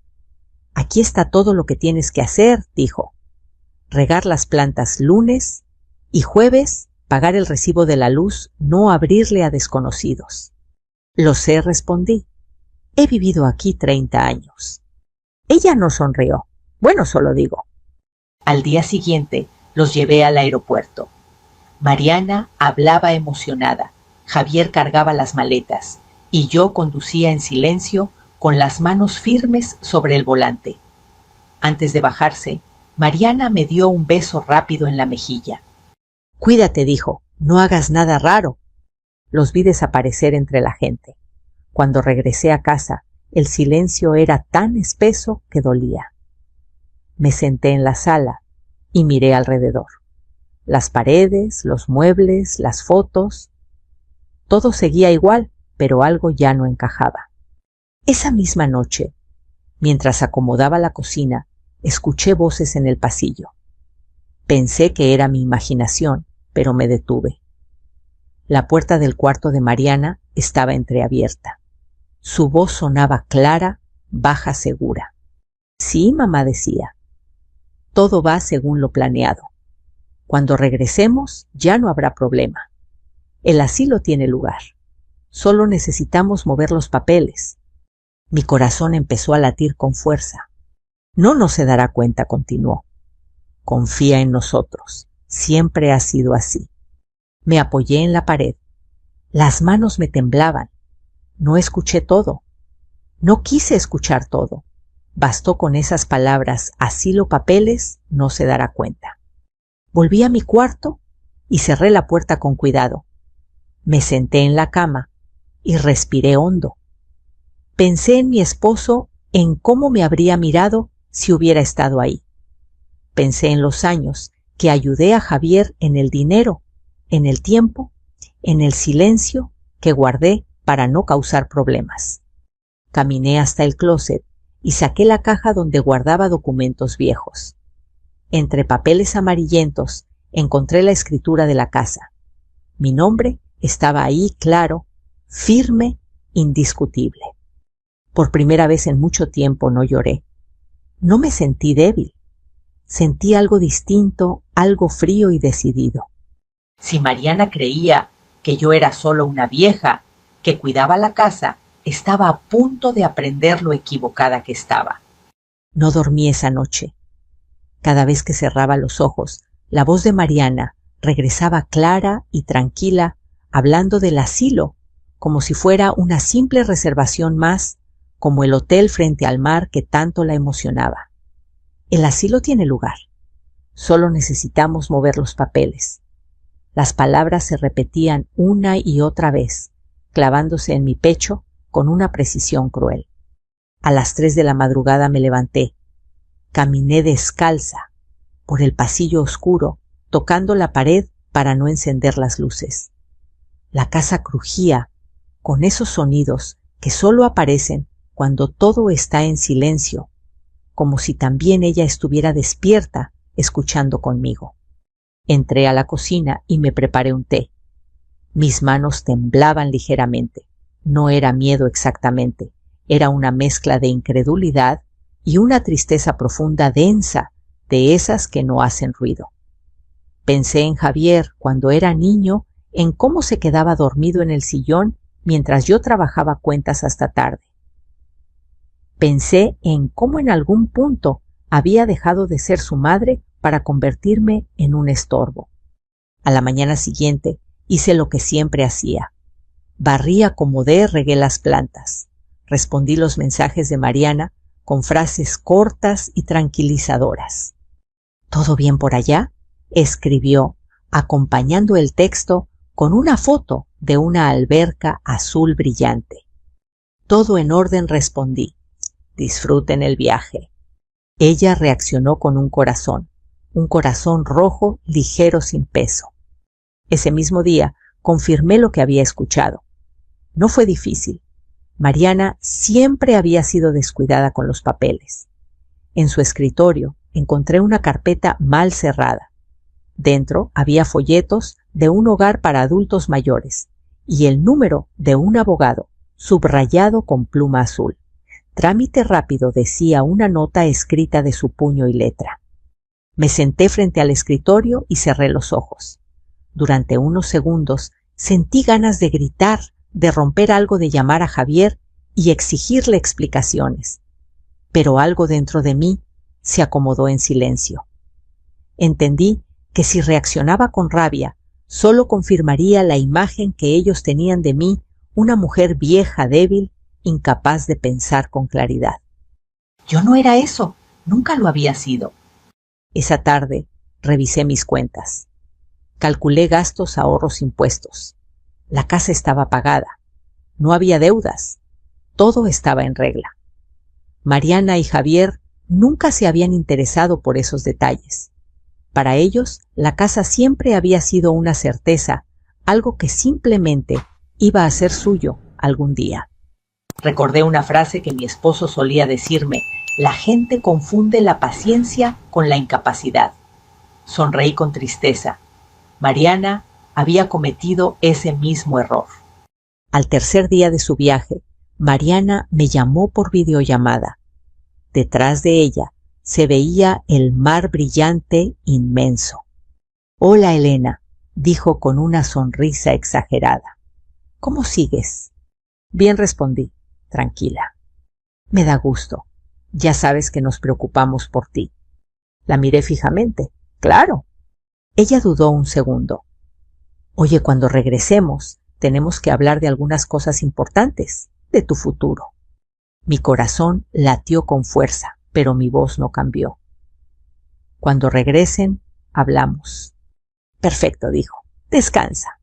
Aquí está todo lo que tienes que hacer, dijo. Regar las plantas lunes y jueves, pagar el recibo de la luz, no abrirle a desconocidos. Lo sé, respondí. He vivido aquí 30 años. Ella no sonrió. Bueno, solo digo. Al día siguiente los llevé al aeropuerto. Mariana hablaba emocionada, Javier cargaba las maletas y yo conducía en silencio con las manos firmes sobre el volante. Antes de bajarse, Mariana me dio un beso rápido en la mejilla. Cuídate, dijo, no hagas nada raro. Los vi desaparecer entre la gente. Cuando regresé a casa, el silencio era tan espeso que dolía. Me senté en la sala y miré alrededor. Las paredes, los muebles, las fotos. Todo seguía igual, pero algo ya no encajaba. Esa misma noche, mientras acomodaba la cocina, escuché voces en el pasillo. Pensé que era mi imaginación, pero me detuve. La puerta del cuarto de Mariana estaba entreabierta. Su voz sonaba clara, baja, segura. Sí, mamá decía. Todo va según lo planeado. Cuando regresemos ya no habrá problema. El asilo tiene lugar. Solo necesitamos mover los papeles. Mi corazón empezó a latir con fuerza. No se dará cuenta, continuó. Confía en nosotros. Siempre ha sido así. Me apoyé en la pared. Las manos me temblaban. No escuché todo. No quise escuchar todo. Bastó con esas palabras, asilo papeles, no se dará cuenta. Volví a mi cuarto y cerré la puerta con cuidado. Me senté en la cama y respiré hondo. Pensé en mi esposo, en cómo me habría mirado si hubiera estado ahí. Pensé en los años que ayudé a Javier, en el dinero, en el tiempo, en el silencio que guardé para no causar problemas. Caminé hasta el closet y saqué la caja donde guardaba documentos viejos. Entre papeles amarillentos encontré la escritura de la casa. Mi nombre estaba ahí claro, firme, indiscutible. Por primera vez en mucho tiempo no lloré. No me sentí débil. Sentí algo distinto, algo frío y decidido. Si Mariana creía que yo era solo una vieja que cuidaba la casa, estaba a punto de aprender lo equivocada que estaba. No dormí esa noche. Cada vez que cerraba los ojos, la voz de Mariana regresaba clara y tranquila, hablando del asilo, como si fuera una simple reservación más, como el hotel frente al mar que tanto la emocionaba. El asilo tiene lugar. Solo necesitamos mover los papeles. Las palabras se repetían una y otra vez, clavándose en mi pecho con una precisión cruel. A las 3 de la madrugada me levanté. Caminé descalza por el pasillo oscuro, tocando la pared para no encender las luces. La casa crujía con esos sonidos que solo aparecen cuando todo está en silencio, como si también ella estuviera despierta, escuchando conmigo. Entré a la cocina y me preparé un té. Mis manos temblaban ligeramente. No era miedo exactamente, era una mezcla de incredulidad y una tristeza profunda densa, de esas que no hacen ruido. Pensé en Javier cuando era niño, en cómo se quedaba dormido en el sillón mientras yo trabajaba cuentas hasta tarde. Pensé en cómo en algún punto había dejado de ser su madre para convertirme en un estorbo. A la mañana siguiente hice lo que siempre hacía. Barrí, acomodé, regué las plantas. Respondí los mensajes de Mariana con frases cortas y tranquilizadoras. ¿Todo bien por allá?, escribió, acompañando el texto con una foto de una alberca azul brillante. Todo en orden, respondí. Disfruten el viaje. Ella reaccionó con un corazón rojo ligero sin peso. Ese mismo día confirmé lo que había escuchado. No fue difícil. Mariana siempre había sido descuidada con los papeles. En su escritorio encontré una carpeta mal cerrada. Dentro había folletos de un hogar para adultos mayores y el número de un abogado subrayado con pluma azul. Trámite rápido, decía una nota escrita de su puño y letra. Me senté frente al escritorio y cerré los ojos. Durante unos segundos sentí ganas de gritar, de romper algo, de llamar a Javier y exigirle explicaciones. Pero algo dentro de mí se acomodó en silencio. Entendí que si reaccionaba con rabia, solo confirmaría la imagen que ellos tenían de mí, una mujer vieja, débil, incapaz de pensar con claridad. Yo no era eso, nunca lo había sido. Esa tarde revisé mis cuentas. Calculé gastos, ahorros, impuestos. La casa estaba pagada. No había deudas. Todo estaba en regla. Mariana y Javier nunca se habían interesado por esos detalles. Para ellos, la casa siempre había sido una certeza, algo que simplemente iba a ser suyo algún día. Recordé una frase que mi esposo solía decirme: la gente confunde la paciencia con la incapacidad. Sonreí con tristeza. Mariana había cometido ese mismo error. Al tercer día de su viaje, Mariana me llamó por videollamada. Detrás de ella se veía el mar brillante, inmenso. «Hola, Elena», dijo con una sonrisa exagerada. «¿Cómo sigues?» «Bien», respondí, tranquila. «Me da gusto. Ya sabes que nos preocupamos por ti». La miré fijamente. «Claro». Ella dudó un segundo. «Oye, cuando regresemos, tenemos que hablar de algunas cosas importantes, de tu futuro». Mi corazón latió con fuerza, pero mi voz no cambió. «Cuando regresen, hablamos». «Perfecto», dijo. «Descansa».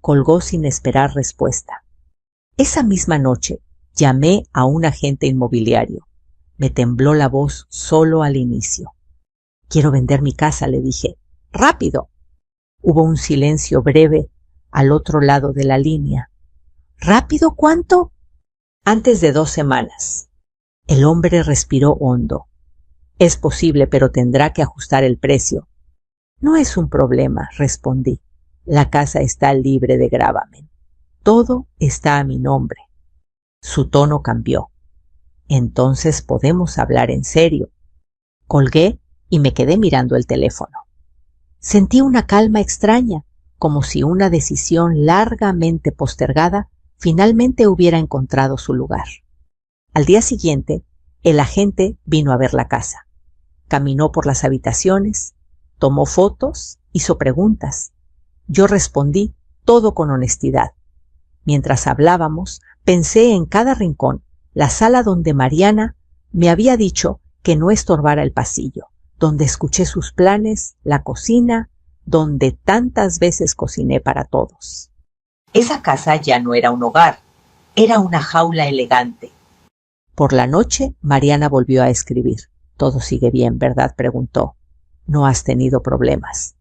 Colgó sin esperar respuesta. Esa misma noche llamé a un agente inmobiliario. Me tembló la voz solo al inicio. «Quiero vender mi casa», le dije. «¡Rápido!». Hubo un silencio breve al otro lado de la línea. «¿Rápido cuánto?». «Antes de 2 semanas». El hombre respiró hondo. «Es posible, pero tendrá que ajustar el precio». «No es un problema», respondí. «La casa está libre de gravamen. Todo está a mi nombre». Su tono cambió. «Entonces podemos hablar en serio». Colgué y me quedé mirando el teléfono. Sentí una calma extraña, como si una decisión largamente postergada finalmente hubiera encontrado su lugar. Al día siguiente, el agente vino a ver la casa. Caminó por las habitaciones, tomó fotos, hizo preguntas. Yo respondí todo con honestidad. Mientras hablábamos, pensé en cada rincón, la sala donde Mariana me había dicho que no estorbara el pasillo, donde escuché sus planes, la cocina, donde tantas veces cociné para todos. Esa casa ya no era un hogar, era una jaula elegante. Por la noche, Mariana volvió a escribir. «Todo sigue bien, ¿verdad?», preguntó. «¿No has tenido problemas?».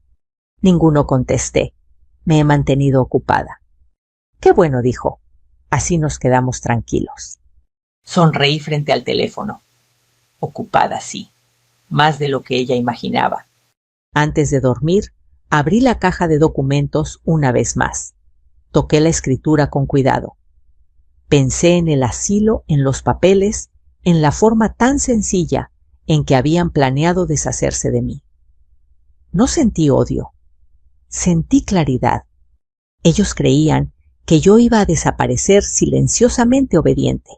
«Ninguno», contesté. «Me he mantenido ocupada». «Qué bueno», dijo. «Así nos quedamos tranquilos». Sonreí frente al teléfono. Ocupada, sí. Más de lo que ella imaginaba. Antes de dormir, abrí la caja de documentos una vez más. Toqué la escritura con cuidado. Pensé en el asilo, en los papeles, en la forma tan sencilla en que habían planeado deshacerse de mí. No sentí odio. Sentí claridad. Ellos creían que yo iba a desaparecer silenciosamente obediente.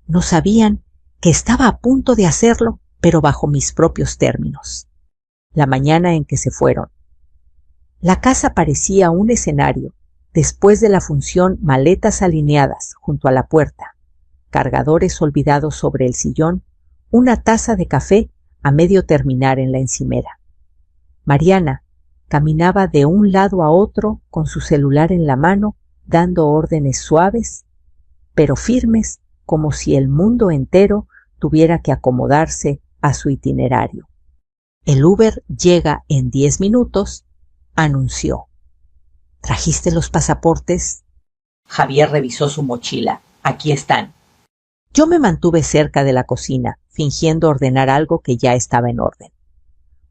No sabían que estaba a punto de hacerlo, pero bajo mis propios términos. la mañana en que se fueron. La casa parecía un escenario, después de la función, maletas alineadas junto a la puerta, cargadores olvidados sobre el sillón, una taza de café a medio terminar en la encimera. Mariana caminaba de un lado a otro con su celular en la mano, dando órdenes suaves, pero firmes, como si el mundo entero tuviera que acomodarse a su itinerario. El Uber llega en 10 minutos, anunció. ¿Trajiste los pasaportes? Javier revisó su mochila. Aquí están. Yo me mantuve cerca de la cocina, fingiendo ordenar algo que ya estaba en orden.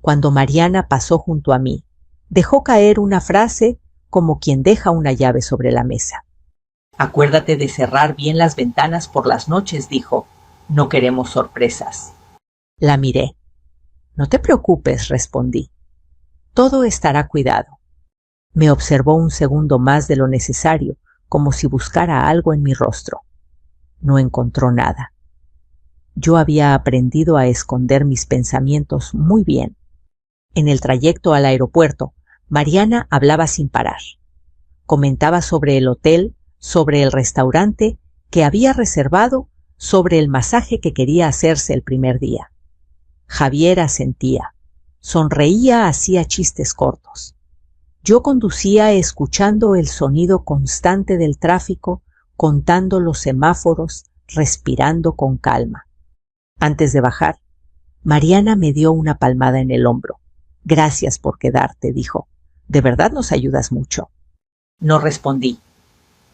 Cuando Mariana pasó junto a mí, dejó caer una frase como quien deja una llave sobre la mesa. Acuérdate de cerrar bien las ventanas por las noches, dijo. No queremos sorpresas. La miré. No te preocupes, respondí. Todo estará cuidado. Me observó un segundo más de lo necesario, como si buscara algo en mi rostro. No encontró nada. Yo había aprendido a esconder mis pensamientos muy bien. En el trayecto al aeropuerto, Mariana hablaba sin parar. Comentaba sobre el hotel, sobre el restaurante que había reservado, sobre el masaje que quería hacerse el primer día. Javier asentía. Sonreía, hacía chistes cortos. Yo conducía escuchando el sonido constante del tráfico, contando los semáforos, respirando con calma. Antes de bajar, Mariana me dio una palmada en el hombro. Gracias por quedarte, dijo. De verdad nos ayudas mucho. No respondí.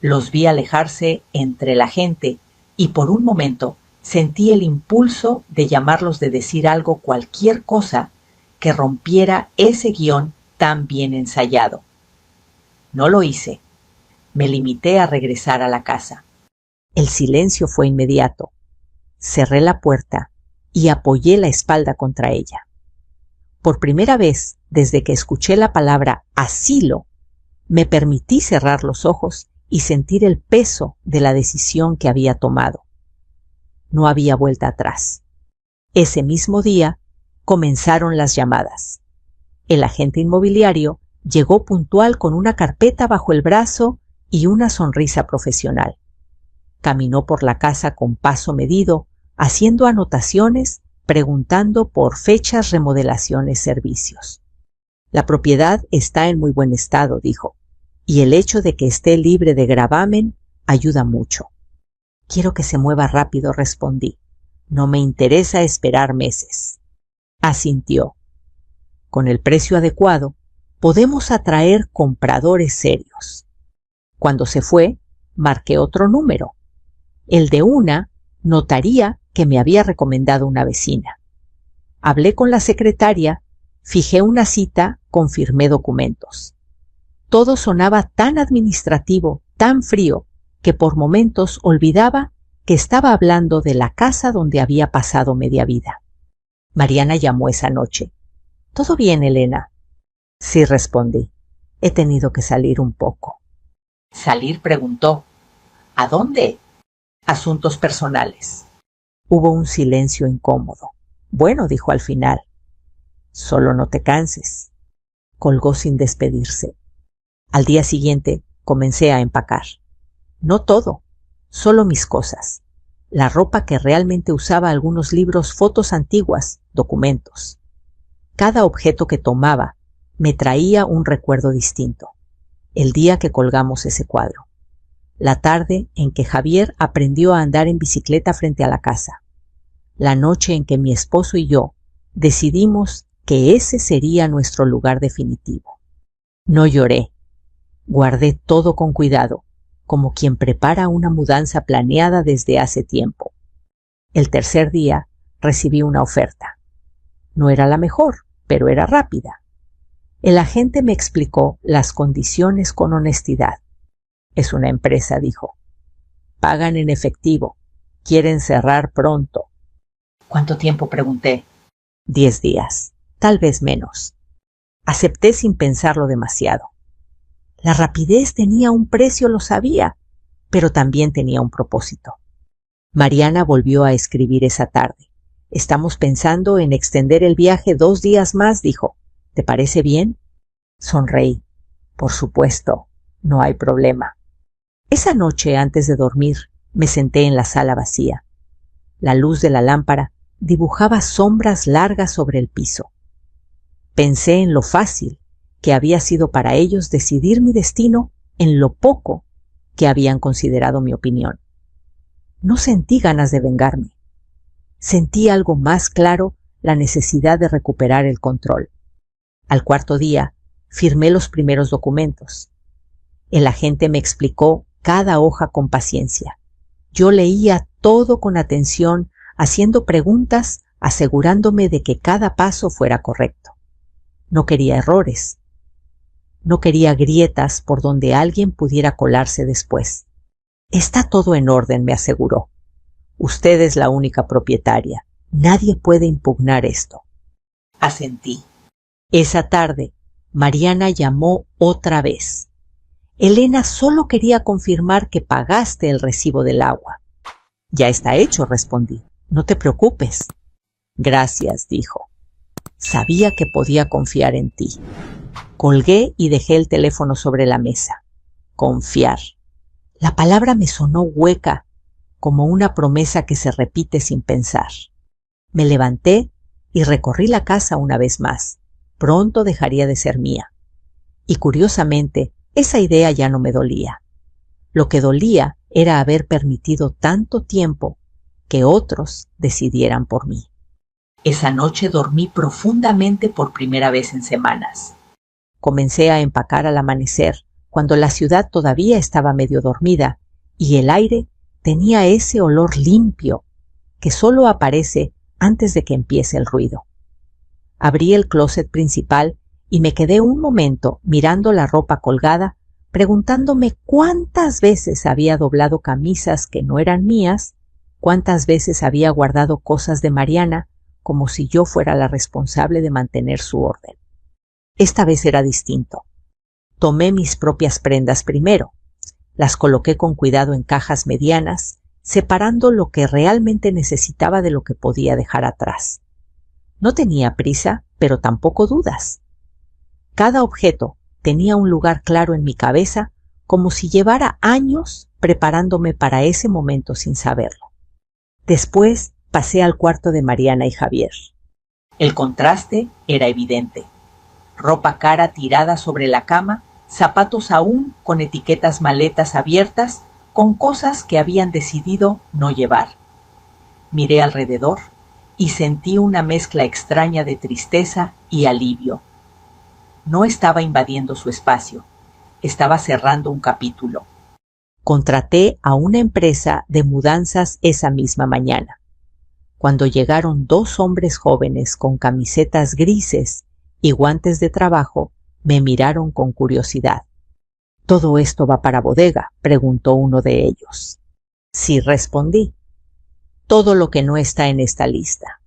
Los vi alejarse entre la gente y por un momento sentí el impulso de llamarlos, de decir algo, cualquier cosa que rompiera ese guión tan bien ensayado. No lo hice. Me limité a regresar a la casa. El silencio fue inmediato. Cerré la puerta y apoyé la espalda contra ella. Por primera vez, desde que escuché la palabra asilo, me permití cerrar los ojos y sentir el peso de la decisión que había tomado. No había vuelta atrás. Ese mismo día comenzaron las llamadas. El agente inmobiliario llegó puntual con una carpeta bajo el brazo y una sonrisa profesional. Caminó por la casa con paso medido, haciendo anotaciones, preguntando por fechas, remodelaciones, servicios. La propiedad está en muy buen estado, dijo, y el hecho de que esté libre de gravamen ayuda mucho. Quiero que se mueva rápido, respondí. No me interesa esperar meses. Asintió. Con el precio adecuado, podemos atraer compradores serios. Cuando se fue, marqué otro número. El de una notaría que me había recomendado una vecina. Hablé con la secretaria, fijé una cita, confirmé documentos. Todo sonaba tan administrativo, tan frío, que por momentos olvidaba que estaba hablando de la casa donde había pasado media vida. Mariana llamó esa noche. ¿Todo bien, Elena? Sí, respondí. He tenido que salir un poco. ¿Salir?, preguntó. ¿A dónde? Asuntos personales. Hubo un silencio incómodo. Bueno, dijo al final. Solo no te canses. Colgó sin despedirse. Al día siguiente comencé a empacar. No todo, solo mis cosas. La ropa que realmente usaba, algunos libros, fotos antiguas, documentos. Cada objeto que tomaba me traía un recuerdo distinto. El día que colgamos ese cuadro. La tarde en que Javier aprendió a andar en bicicleta frente a la casa. La noche en que mi esposo y yo decidimos que ese sería nuestro lugar definitivo. No lloré. Guardé todo con cuidado, como quien prepara una mudanza planeada desde hace tiempo. El tercer día recibí una oferta. No era la mejor, pero era rápida. El agente me explicó las condiciones con honestidad. Es una empresa, dijo. Pagan en efectivo. Quieren cerrar pronto. ¿Cuánto tiempo?, pregunté. 10 días, tal vez menos. Acepté sin pensarlo demasiado. La rapidez tenía un precio, lo sabía, pero también tenía un propósito. Mariana volvió a escribir esa tarde. Estamos pensando en extender el viaje 2 días más, dijo. ¿Te parece bien? Sonreí. Por supuesto, no hay problema. Esa noche, antes de dormir, me senté en la sala vacía. La luz de la lámpara dibujaba sombras largas sobre el piso. Pensé en lo fácil que había sido para ellos decidir mi destino en lo poco que habían considerado mi opinión. No sentí ganas de vengarme. Sentí algo más claro, la necesidad de recuperar el control. Al cuarto día, firmé los primeros documentos. El agente me explicó cada hoja con paciencia. Yo leía todo con atención, haciendo preguntas, asegurándome de que cada paso fuera correcto. No quería errores. No quería grietas por donde alguien pudiera colarse después. Está todo en orden, me aseguró. Usted es la única propietaria. Nadie puede impugnar esto. Asentí. Esa tarde, Mariana llamó otra vez. Elena solo quería confirmar que pagaste el recibo del agua. Ya está hecho, respondí. No te preocupes. Gracias, dijo. Sabía que podía confiar en ti. Colgué y dejé el teléfono sobre la mesa. Confiar. La palabra me sonó hueca, como una promesa que se repite sin pensar. Me levanté y recorrí la casa una vez más. Pronto dejaría de ser mía. Y curiosamente, esa idea ya no me dolía. Lo que dolía era haber permitido tanto tiempo que otros decidieran por mí. Esa noche dormí profundamente por primera vez en semanas. Comencé a empacar al amanecer, cuando la ciudad todavía estaba medio dormida y el aire tenía ese olor limpio que solo aparece antes de que empiece el ruido. Abrí el closet principal y me quedé un momento mirando la ropa colgada, preguntándome cuántas veces había doblado camisas que no eran mías, cuántas veces había guardado cosas de Mariana, como si yo fuera la responsable de mantener su orden. Esta vez era distinto. Tomé mis propias prendas primero. Las coloqué con cuidado en cajas medianas, separando lo que realmente necesitaba de lo que podía dejar atrás. No tenía prisa, pero tampoco dudas. Cada objeto tenía un lugar claro en mi cabeza, como si llevara años preparándome para ese momento sin saberlo. Después pasé al cuarto de Mariana y Javier. El contraste era evidente. Ropa cara tirada sobre la cama, zapatos aún con etiquetas maletas abiertas, con cosas que habían decidido no llevar. Miré alrededor y sentí una mezcla extraña de tristeza y alivio. No estaba invadiendo su espacio, estaba cerrando un capítulo. Contraté a una empresa de mudanzas esa misma mañana. Cuando llegaron 2 hombres jóvenes con camisetas grises y guantes de trabajo, me miraron con curiosidad. ¿Todo esto va para bodega?, preguntó uno de ellos. Sí, respondí. Todo lo que no está en esta lista.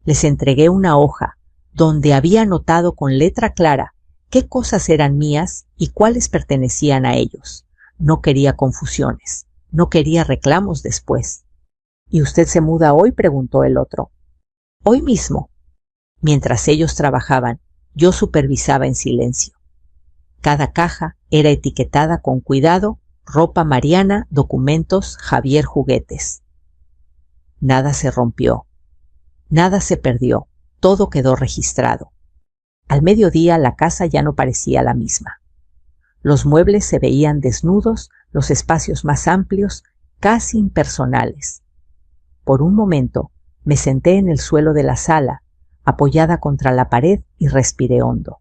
Les entregué una hoja donde había anotado con letra clara qué cosas eran mías y cuáles pertenecían a ellos. No quería confusiones, no quería reclamos después. ¿Y usted se muda hoy?, preguntó el otro. Hoy mismo. Mientras ellos trabajaban, yo supervisaba en silencio. Cada caja era etiquetada con cuidado: ropa Mariana, documentos, Javier, juguetes. Nada se rompió, nada se perdió, todo quedó registrado. Al mediodía la casa ya no parecía la misma. Los muebles se veían desnudos, los espacios más amplios, casi impersonales. Por un momento me senté en el suelo de la sala, apoyada contra la pared, y respiré hondo.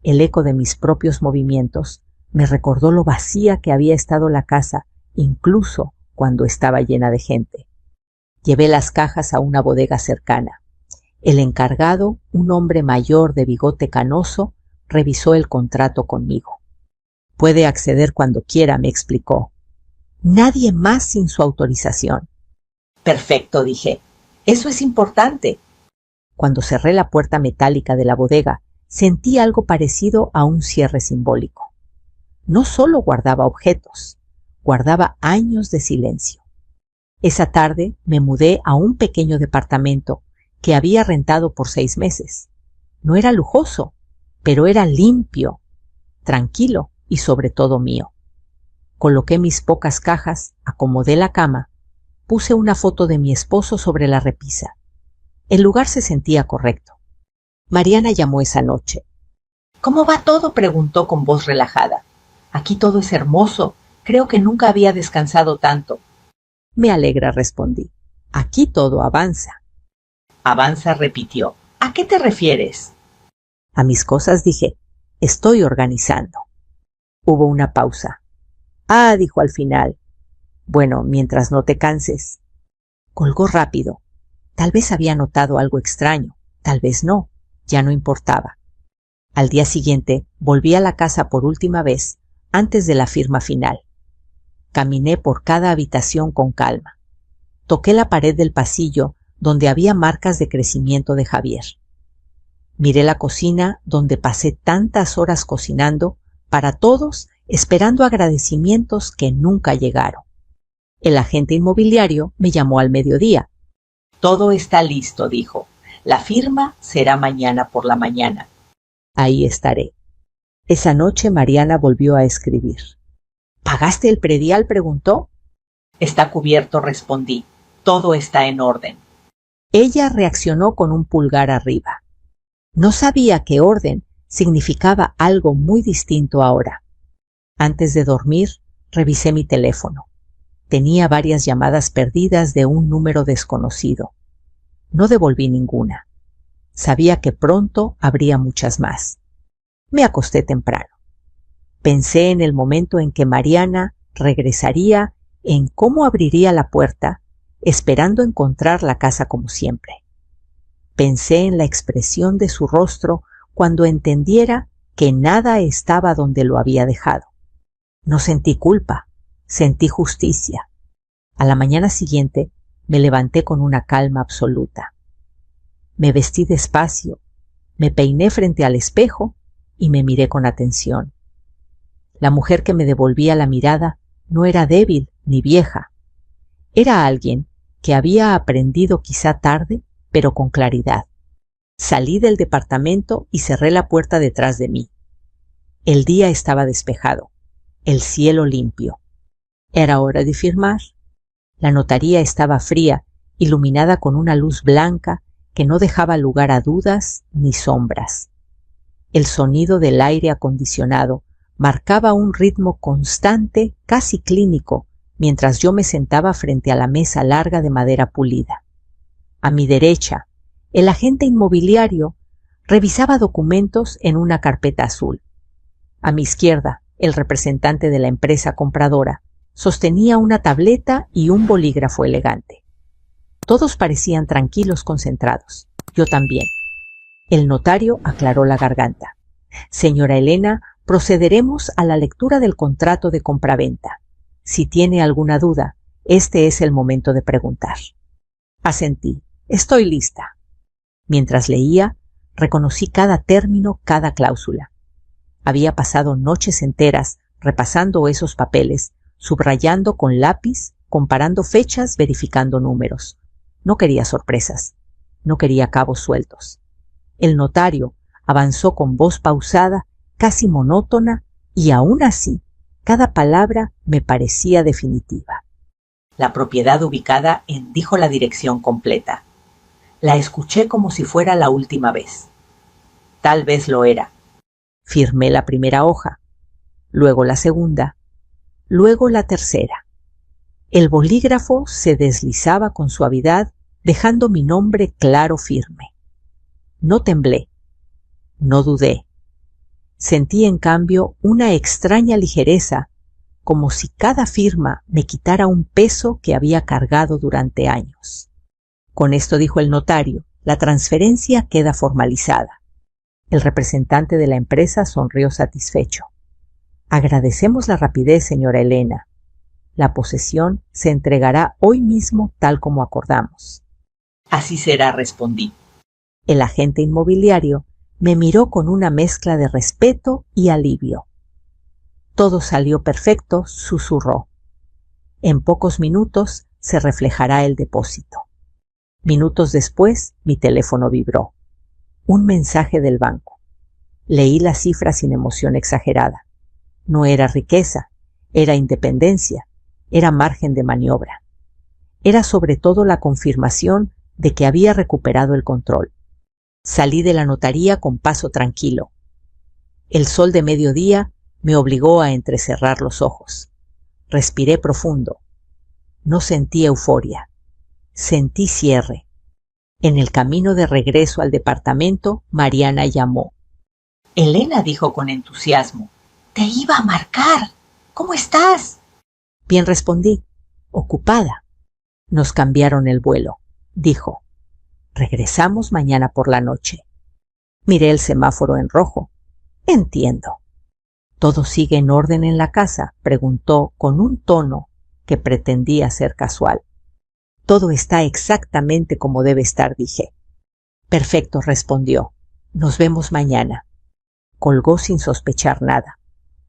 El eco de mis propios movimientos me recordó lo vacía que había estado la casa, incluso cuando estaba llena de gente. Llevé las cajas a una bodega cercana. El encargado, un hombre mayor de bigote canoso, revisó el contrato conmigo. Puede acceder cuando quiera, me explicó. Nadie más sin su autorización. Perfecto, dije. Eso es importante. Cuando cerré la puerta metálica de la bodega, sentí algo parecido a un cierre simbólico. No solo guardaba objetos, guardaba años de silencio. Esa tarde me mudé a un pequeño departamento que había rentado por 6 meses. No era lujoso, pero era limpio, tranquilo y sobre todo mío. Coloqué mis pocas cajas, acomodé la cama, puse una foto de mi esposo sobre la repisa. El lugar se sentía correcto. Mariana llamó esa noche. «¿Cómo va todo?», preguntó con voz relajada. «Aquí todo es hermoso. Creo que nunca había descansado tanto». «Me alegra», respondí. «Aquí todo avanza». «Avanza», repitió. «¿A qué te refieres?» «A mis cosas», dije. «Estoy organizando». Hubo una pausa. «Ah», dijo al final. «Bueno, mientras no te canses». Colgó rápido. Tal vez había notado algo extraño, tal vez no, ya no importaba. Al día siguiente volví a la casa por última vez, antes de la firma final. Caminé por cada habitación con calma. Toqué la pared del pasillo donde había marcas de crecimiento de Javier. Miré la cocina donde pasé tantas horas cocinando para todos, esperando agradecimientos que nunca llegaron. El agente inmobiliario me llamó al mediodía. «Todo está listo», dijo. «La firma será mañana por la mañana». «Ahí estaré». Esa noche Mariana volvió a escribir. «¿Pagaste el predial?», preguntó. «Está cubierto», respondí. «Todo está en orden». Ella reaccionó con un pulgar arriba. No sabía que orden significaba algo muy distinto ahora. Antes de dormir, revisé mi teléfono. Tenía varias llamadas perdidas de un número desconocido. No devolví ninguna. Sabía que pronto habría muchas más. Me acosté temprano. Pensé en el momento en que Mariana regresaría, en cómo abriría la puerta, esperando encontrar la casa como siempre. Pensé en la expresión de su rostro cuando entendiera que nada estaba donde lo había dejado. No sentí culpa, sentí justicia. A la mañana siguiente me levanté con una calma absoluta. Me vestí despacio, me peiné frente al espejo y me miré con atención. La mujer que me devolvía la mirada no era débil ni vieja. Era alguien que había aprendido quizá tarde, pero con claridad. Salí del departamento y cerré la puerta detrás de mí. El día estaba despejado, el cielo limpio. Era hora de firmar. La notaría estaba fría, iluminada con una luz blanca que no dejaba lugar a dudas ni sombras. El sonido del aire acondicionado marcaba un ritmo constante, casi clínico, mientras yo me sentaba frente a la mesa larga de madera pulida. A mi derecha, el agente inmobiliario revisaba documentos en una carpeta azul. A mi izquierda, el representante de la empresa compradora sostenía una tableta y un bolígrafo elegante. Todos parecían tranquilos, concentrados. Yo también. El notario aclaró la garganta. «Señora Elena, procederemos a la lectura del contrato de compraventa. Si tiene alguna duda, este es el momento de preguntar». Asentí. «Estoy lista». Mientras leía, reconocí cada término, cada cláusula. Había pasado noches enteras repasando esos papeles, subrayando con lápiz, comparando fechas, verificando números. No quería sorpresas, no quería cabos sueltos. El notario avanzó con voz pausada, casi monótona, y aún así, cada palabra me parecía definitiva. «La propiedad ubicada en», dijo la dirección completa. La escuché como si fuera la última vez. Tal vez lo era. Firmé la primera hoja, luego la segunda, luego la tercera. El bolígrafo se deslizaba con suavidad, dejando mi nombre claro, firme. No temblé, no dudé. Sentí en cambio una extraña ligereza, como si cada firma me quitara un peso que había cargado durante años. «Con esto», dijo el notario, «la transferencia queda formalizada». El representante de la empresa sonrió satisfecho. «Agradecemos la rapidez, señora Elena. La posesión se entregará hoy mismo tal como acordamos». «Así será», respondí. El agente inmobiliario me miró con una mezcla de respeto y alivio. «Todo salió perfecto», susurró. En pocos minutos se reflejará el depósito. Minutos después, mi teléfono vibró. Un mensaje del banco. Leí la cifra sin emoción exagerada. No era riqueza, era independencia, era margen de maniobra. Era sobre todo la confirmación de que había recuperado el control. Salí de la notaría con paso tranquilo. El sol de mediodía me obligó a entrecerrar los ojos. Respiré profundo. No sentí euforia. Sentí cierre. En el camino de regreso al departamento, Mariana llamó. Elena dijo con entusiasmo. Te iba a marcar. ¿Cómo estás? Bien, respondí. Ocupada. Nos cambiaron el vuelo. Dijo. Regresamos mañana por la noche. Miré el semáforo en rojo. Entiendo. ¿Todo sigue en orden en la casa?, preguntó con un tono que pretendía ser casual. Todo está exactamente como debe estar, dije. Perfecto, respondió. Nos vemos mañana. Colgó sin sospechar nada.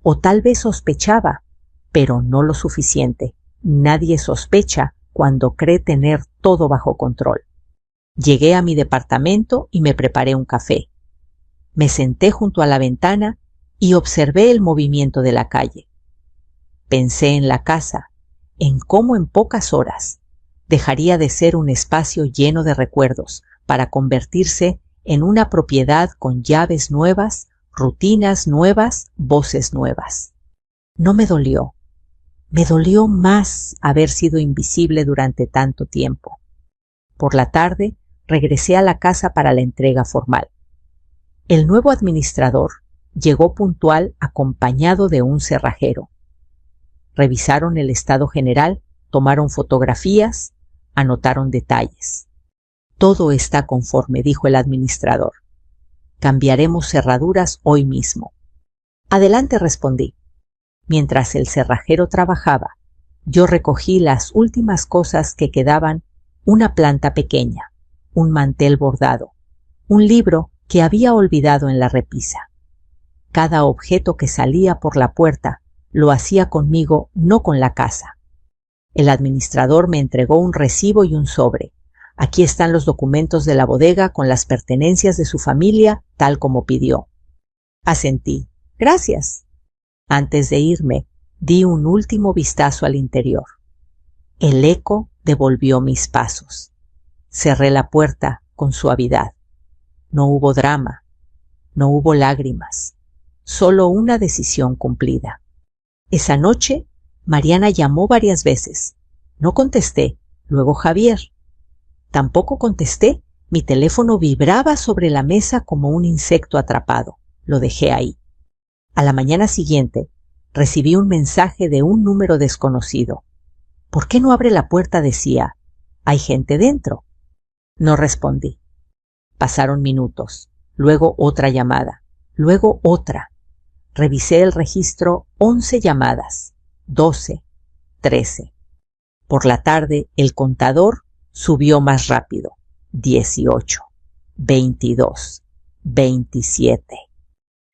O tal vez sospechaba, pero no lo suficiente. Nadie sospecha cuando cree tener todo bajo control. Llegué a mi departamento y me preparé un café. Me senté junto a la ventana y observé el movimiento de la calle. Pensé en la casa, en cómo en pocas horas dejaría de ser un espacio lleno de recuerdos para convertirse en una propiedad con llaves nuevas, rutinas nuevas, voces nuevas. No me dolió. Me dolió más haber sido invisible durante tanto tiempo. Por la tarde regresé a la casa para la entrega formal. El nuevo administrador llegó puntual acompañado de un cerrajero. Revisaron el estado general, tomaron fotografías, anotaron detalles. Todo está conforme, dijo el administrador. Cambiaremos cerraduras hoy mismo. Adelante, respondí. Mientras el cerrajero trabajaba, yo recogí las últimas cosas que quedaban: una planta pequeña, un mantel bordado, un libro que había olvidado en la repisa. Cada objeto que salía por la puerta lo hacía conmigo, no con la casa. El administrador me entregó un recibo y un sobre. Aquí están los documentos de la bodega con las pertenencias de su familia, tal como pidió. Asentí. Gracias. Antes de irme, di un último vistazo al interior. El eco devolvió mis pasos. Cerré la puerta con suavidad. No hubo drama, no hubo lágrimas, solo una decisión cumplida. Esa noche, Mariana llamó varias veces. No contesté, luego Javier. Tampoco contesté, mi teléfono vibraba sobre la mesa como un insecto atrapado. Lo dejé ahí. A la mañana siguiente, recibí un mensaje de un número desconocido. ¿Por qué no abre la puerta?, decía. ¿Hay gente dentro? No respondí. Pasaron minutos, luego otra llamada, luego otra. Revisé el registro: 11 llamadas, 12, 13. Por la tarde, el contador subió más rápido: 18, 22, 27.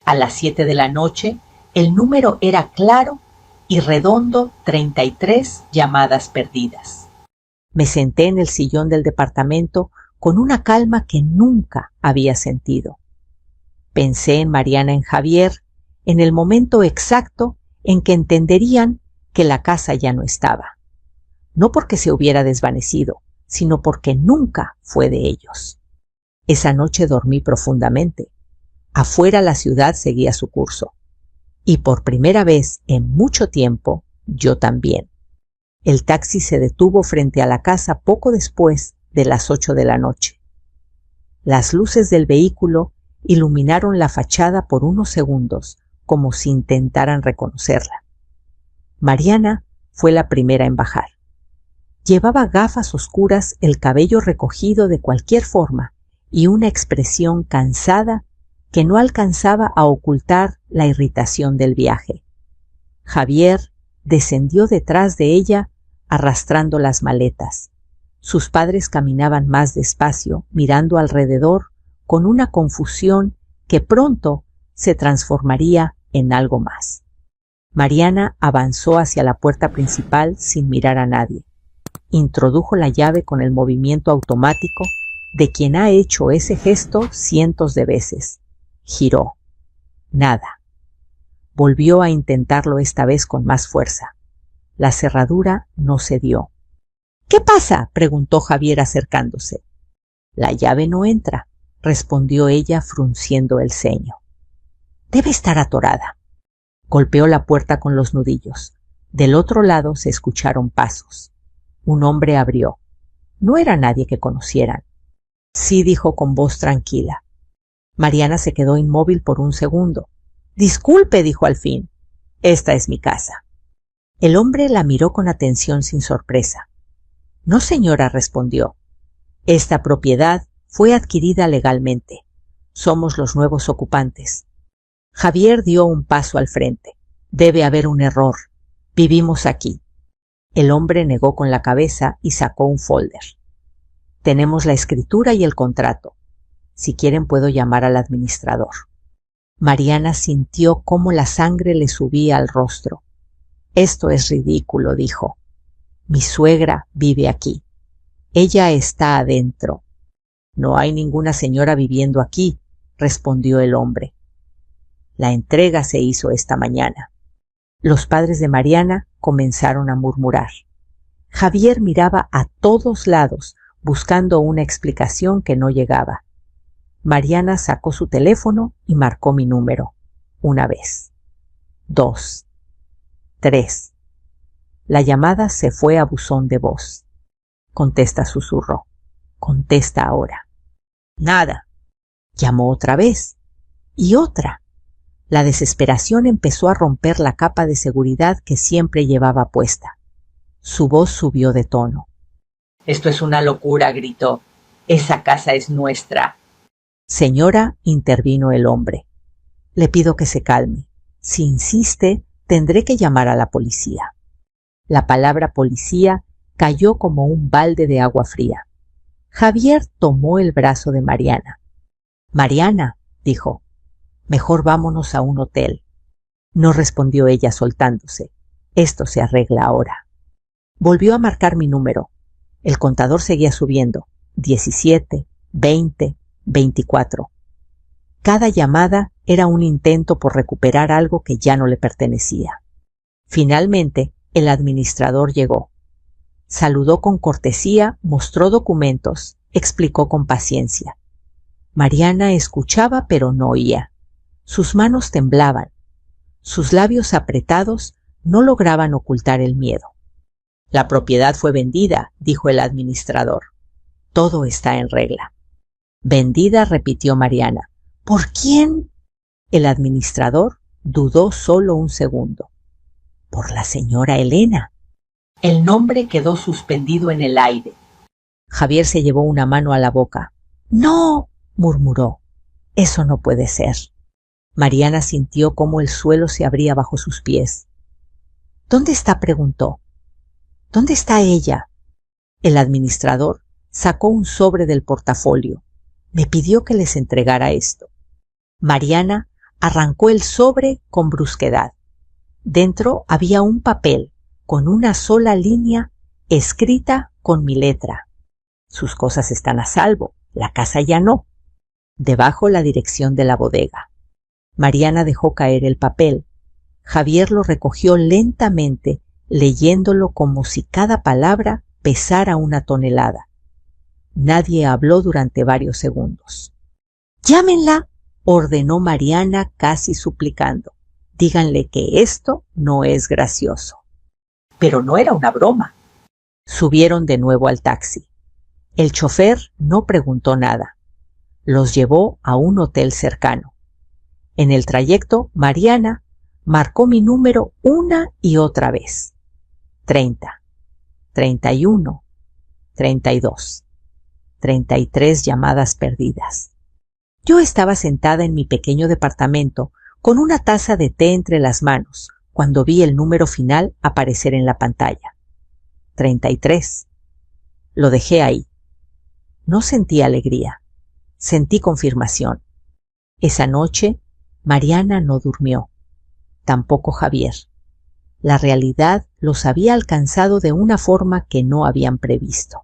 A las 7 de la noche, el número era claro y redondo: 33 llamadas perdidas. Me senté en el sillón del departamento con una calma que nunca había sentido. Pensé en Mariana, en Javier, en el momento exacto en que entenderían que la casa ya no estaba. No porque se hubiera desvanecido, sino porque nunca fue de ellos. Esa noche dormí profundamente. Afuera la ciudad seguía su curso. Y por primera vez en mucho tiempo, yo también. El taxi se detuvo frente a la casa poco después de las 8 de la noche. Las luces del vehículo iluminaron la fachada por unos segundos, como si intentaran reconocerla. Mariana fue la primera en bajar. Llevaba gafas oscuras, el cabello recogido de cualquier forma y una expresión cansada que no alcanzaba a ocultar la irritación del viaje. Javier descendió detrás de ella arrastrando las maletas. Sus padres caminaban más despacio, mirando alrededor con una confusión que pronto se transformaría en algo más. Mariana avanzó hacia la puerta principal sin mirar a nadie. Introdujo la llave con el movimiento automático de quien ha hecho ese gesto cientos de veces. Giró. Nada. Volvió a intentarlo esta vez con más fuerza. La cerradura no cedió. —¿Qué pasa? —preguntó Javier acercándose. —La llave no entra —respondió ella frunciendo el ceño. —Debe estar atorada. Golpeó la puerta con los nudillos. Del otro lado se escucharon pasos. Un hombre abrió. No era nadie que conocieran. Sí, dijo con voz tranquila. Mariana se quedó inmóvil por un segundo. —Disculpe —dijo al fin—, esta es mi casa. El hombre la miró con atención sin sorpresa. —No, señora —respondió—, esta propiedad fue adquirida legalmente. Somos los nuevos ocupantes. Javier dio un paso al frente. Debe haber un error. Vivimos aquí. El hombre negó con la cabeza y sacó un folder. Tenemos la escritura y el contrato. Si quieren puedo llamar al administrador. Mariana sintió cómo la sangre le subía al rostro. Esto es ridículo, dijo. Mi suegra vive aquí. Ella está adentro. No hay ninguna señora viviendo aquí, respondió el hombre. La entrega se hizo esta mañana. Los padres de Mariana comenzaron a murmurar. Javier miraba a todos lados, buscando una explicación que no llegaba. Mariana sacó su teléfono y marcó mi número. 1 vez. 2. 3. La llamada se fue a buzón de voz. Contesta, susurró. Contesta ahora. Nada. Llamó otra vez. Y otra. La desesperación empezó a romper la capa de seguridad que siempre llevaba puesta. Su voz subió de tono. Esto es una locura, gritó. Esa casa es nuestra. Señora, intervino el hombre. Le pido que se calme. Si insiste, tendré que llamar a la policía. La palabra policía cayó como un balde de agua fría. Javier tomó el brazo de Mariana. Mariana, dijo, mejor vámonos a un hotel. No respondió ella soltándose. Esto se arregla ahora. Volvió a marcar mi número. El contador seguía subiendo. 17, 20, 24. Cada llamada era un intento por recuperar algo que ya no le pertenecía. Finalmente, el administrador llegó. Saludó con cortesía, mostró documentos, explicó con paciencia. Mariana escuchaba pero no oía. Sus manos temblaban. Sus labios apretados no lograban ocultar el miedo. La propiedad fue vendida, dijo el administrador. Todo está en regla. Vendida, repitió Mariana. ¿Por quién? El administrador dudó solo un segundo. Por la señora Elena. El nombre quedó suspendido en el aire. Javier se llevó una mano a la boca. ¡No! murmuró. Eso no puede ser. Mariana sintió cómo el suelo se abría bajo sus pies. ¿Dónde está? preguntó. ¿Dónde está ella? El administrador sacó un sobre del portafolio. Me pidió que les entregara esto. Mariana arrancó el sobre con brusquedad. Dentro había un papel con una sola línea escrita con mi letra. Sus cosas están a salvo, la casa ya no. Debajo la dirección de la bodega. Mariana dejó caer el papel. Javier lo recogió lentamente, leyéndolo como si cada palabra pesara 1 tonelada. Nadie habló durante varios segundos. «Llámenla», ordenó Mariana casi suplicando. «Díganle que esto no es gracioso». Pero no era una broma. Subieron de nuevo al taxi. El chofer no preguntó nada. Los llevó a un hotel cercano. En el trayecto, Mariana marcó mi número 1 y otra vez. 30, 31, 32, 33 llamadas perdidas. Yo estaba sentada en mi pequeño departamento con una taza de té entre las manos cuando vi el número final aparecer en la pantalla. 33. Lo dejé ahí. No sentí alegría. Sentí confirmación. Esa noche, Mariana no durmió. Tampoco Javier. La realidad los había alcanzado de una forma que no habían previsto.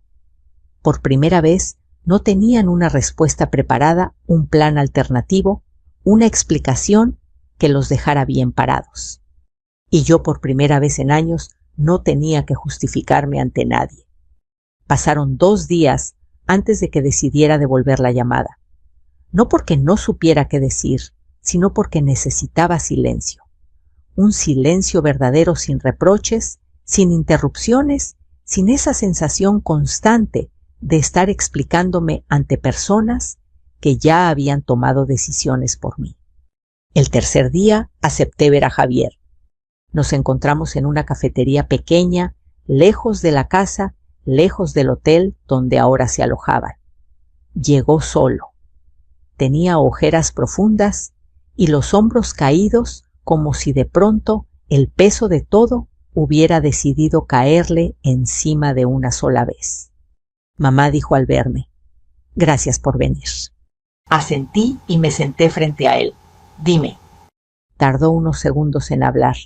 Por primera vez no tenían una respuesta preparada, un plan alternativo, una explicación que los dejara bien parados. Y yo por primera vez en años no tenía que justificarme ante nadie. Pasaron 2 días antes de que decidiera devolver la llamada. No porque no supiera qué decir, sino porque necesitaba silencio. Un silencio verdadero sin reproches, sin interrupciones, sin esa sensación constante de estar explicándome ante personas que ya habían tomado decisiones por mí. El tercer día acepté ver a Javier. Nos encontramos en una cafetería pequeña, lejos de la casa, lejos del hotel donde ahora se alojaban. Llegó solo. Tenía ojeras profundas y los hombros caídos como si de pronto el peso de todo hubiera decidido caerle encima de una sola vez. Mamá dijo al verme: «Gracias por venir». Asentí y me senté frente a él. Dime. Tardó unos segundos en hablar.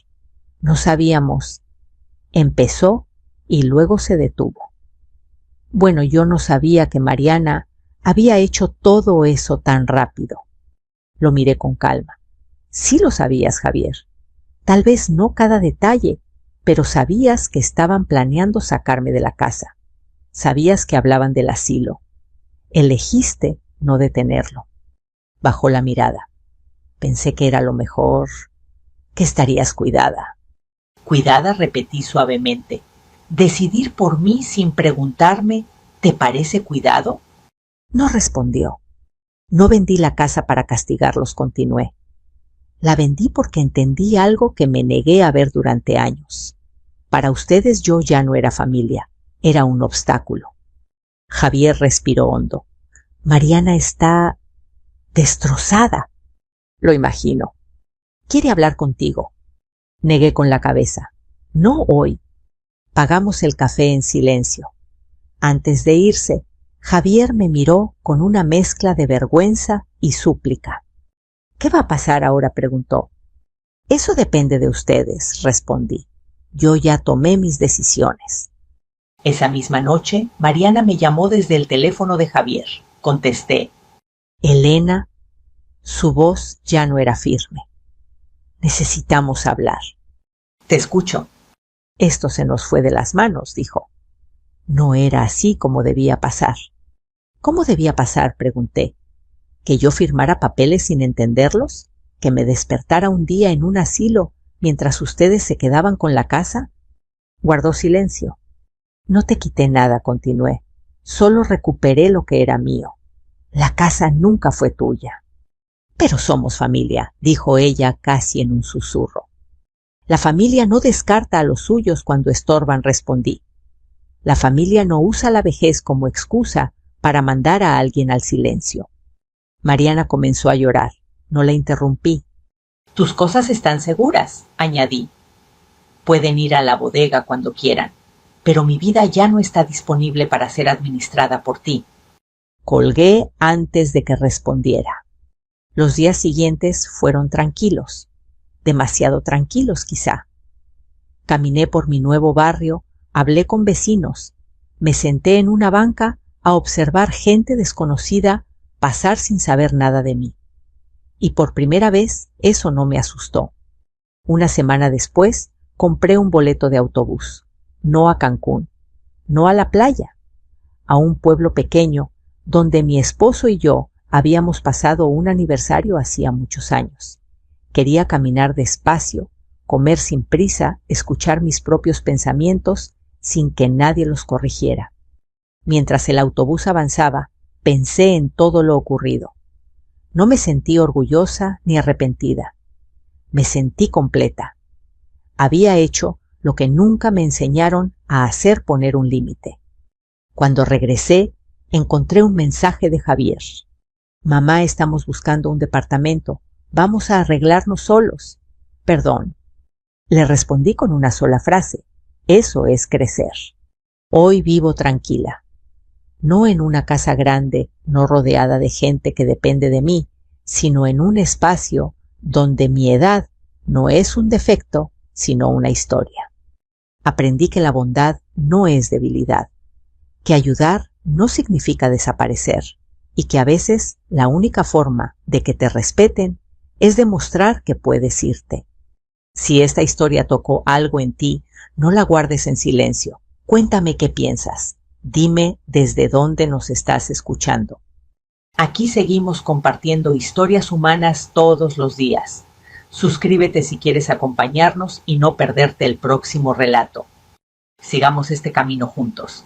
No sabíamos. Empezó y luego se detuvo. Bueno, yo no sabía que Mariana había hecho todo eso tan rápido. Lo miré con calma. Sí lo sabías, Javier. Tal vez no cada detalle, pero sabías que estaban planeando sacarme de la casa. Sabías que hablaban del asilo. Elegiste no detenerlo. Bajó la mirada. Pensé que era lo mejor, que estarías cuidada. Cuidada, repetí suavemente. ¿Decidir por mí sin preguntarme te parece cuidado? No respondió. No vendí la casa para castigarlos, continué. La vendí porque entendí algo que me negué a ver durante años. Para ustedes yo ya no era familia, era un obstáculo. Javier respiró hondo. Mariana está destrozada. Lo imagino. Quiere hablar contigo. Negué con la cabeza. No hoy. Pagamos el café en silencio. Antes de irse, Javier me miró con una mezcla de vergüenza y súplica. ¿Qué va a pasar ahora?, preguntó. Eso depende de ustedes, respondí. Yo ya tomé mis decisiones. Esa misma noche, Mariana me llamó desde el teléfono de Javier. Contesté. Elena, su voz ya no era firme. Necesitamos hablar. Te escucho. Esto se nos fue de las manos, dijo. No era así como debía pasar. ¿Cómo debía pasar?, pregunté. ¿Que yo firmara papeles sin entenderlos? ¿Que me despertara un día en un asilo mientras ustedes se quedaban con la casa? Guardó silencio. No te quité nada, continué. Solo recuperé lo que era mío. La casa nunca fue tuya. Pero somos familia, dijo ella casi en un susurro. La familia no descarta a los suyos cuando estorban, respondí. La familia no usa la vejez como excusa para mandar a alguien al silencio. Mariana comenzó a llorar. No la interrumpí. Tus cosas están seguras, añadí. Pueden ir a la bodega cuando quieran, pero mi vida ya no está disponible para ser administrada por ti. Colgué antes de que respondiera. Los días siguientes fueron tranquilos, demasiado tranquilos quizá. Caminé por mi nuevo barrio, hablé con vecinos, me senté en una banca a observar gente desconocida pasar sin saber nada de mí. Y por primera vez eso no me asustó. Una semana después compré un boleto de autobús, no a Cancún, no a la playa, a un pueblo pequeño donde mi esposo y yo habíamos pasado un aniversario hacía muchos años. Quería caminar despacio, comer sin prisa, escuchar mis propios pensamientos sin que nadie los corrigiera. Mientras el autobús avanzaba, pensé en todo lo ocurrido. No me sentí orgullosa ni arrepentida. Me sentí completa. Había hecho lo que nunca me enseñaron a hacer, poner un límite. Cuando regresé, encontré un mensaje de Javier. Mamá, estamos buscando un departamento. Vamos a arreglarnos solos. Perdón. Le respondí con una sola frase. Eso es crecer. Hoy vivo tranquila. No en una casa grande, no rodeada de gente que depende de mí, sino en un espacio donde mi edad no es un defecto, sino una historia. Aprendí que la bondad no es debilidad, que ayudar no significa desaparecer y que a veces la única forma de que te respeten es demostrar que puedes irte. Si esta historia tocó algo en ti, no la guardes en silencio. Cuéntame qué piensas. Dime desde dónde nos estás escuchando. Aquí seguimos compartiendo historias humanas todos los días. Suscríbete si quieres acompañarnos y no perderte el próximo relato. Sigamos este camino juntos.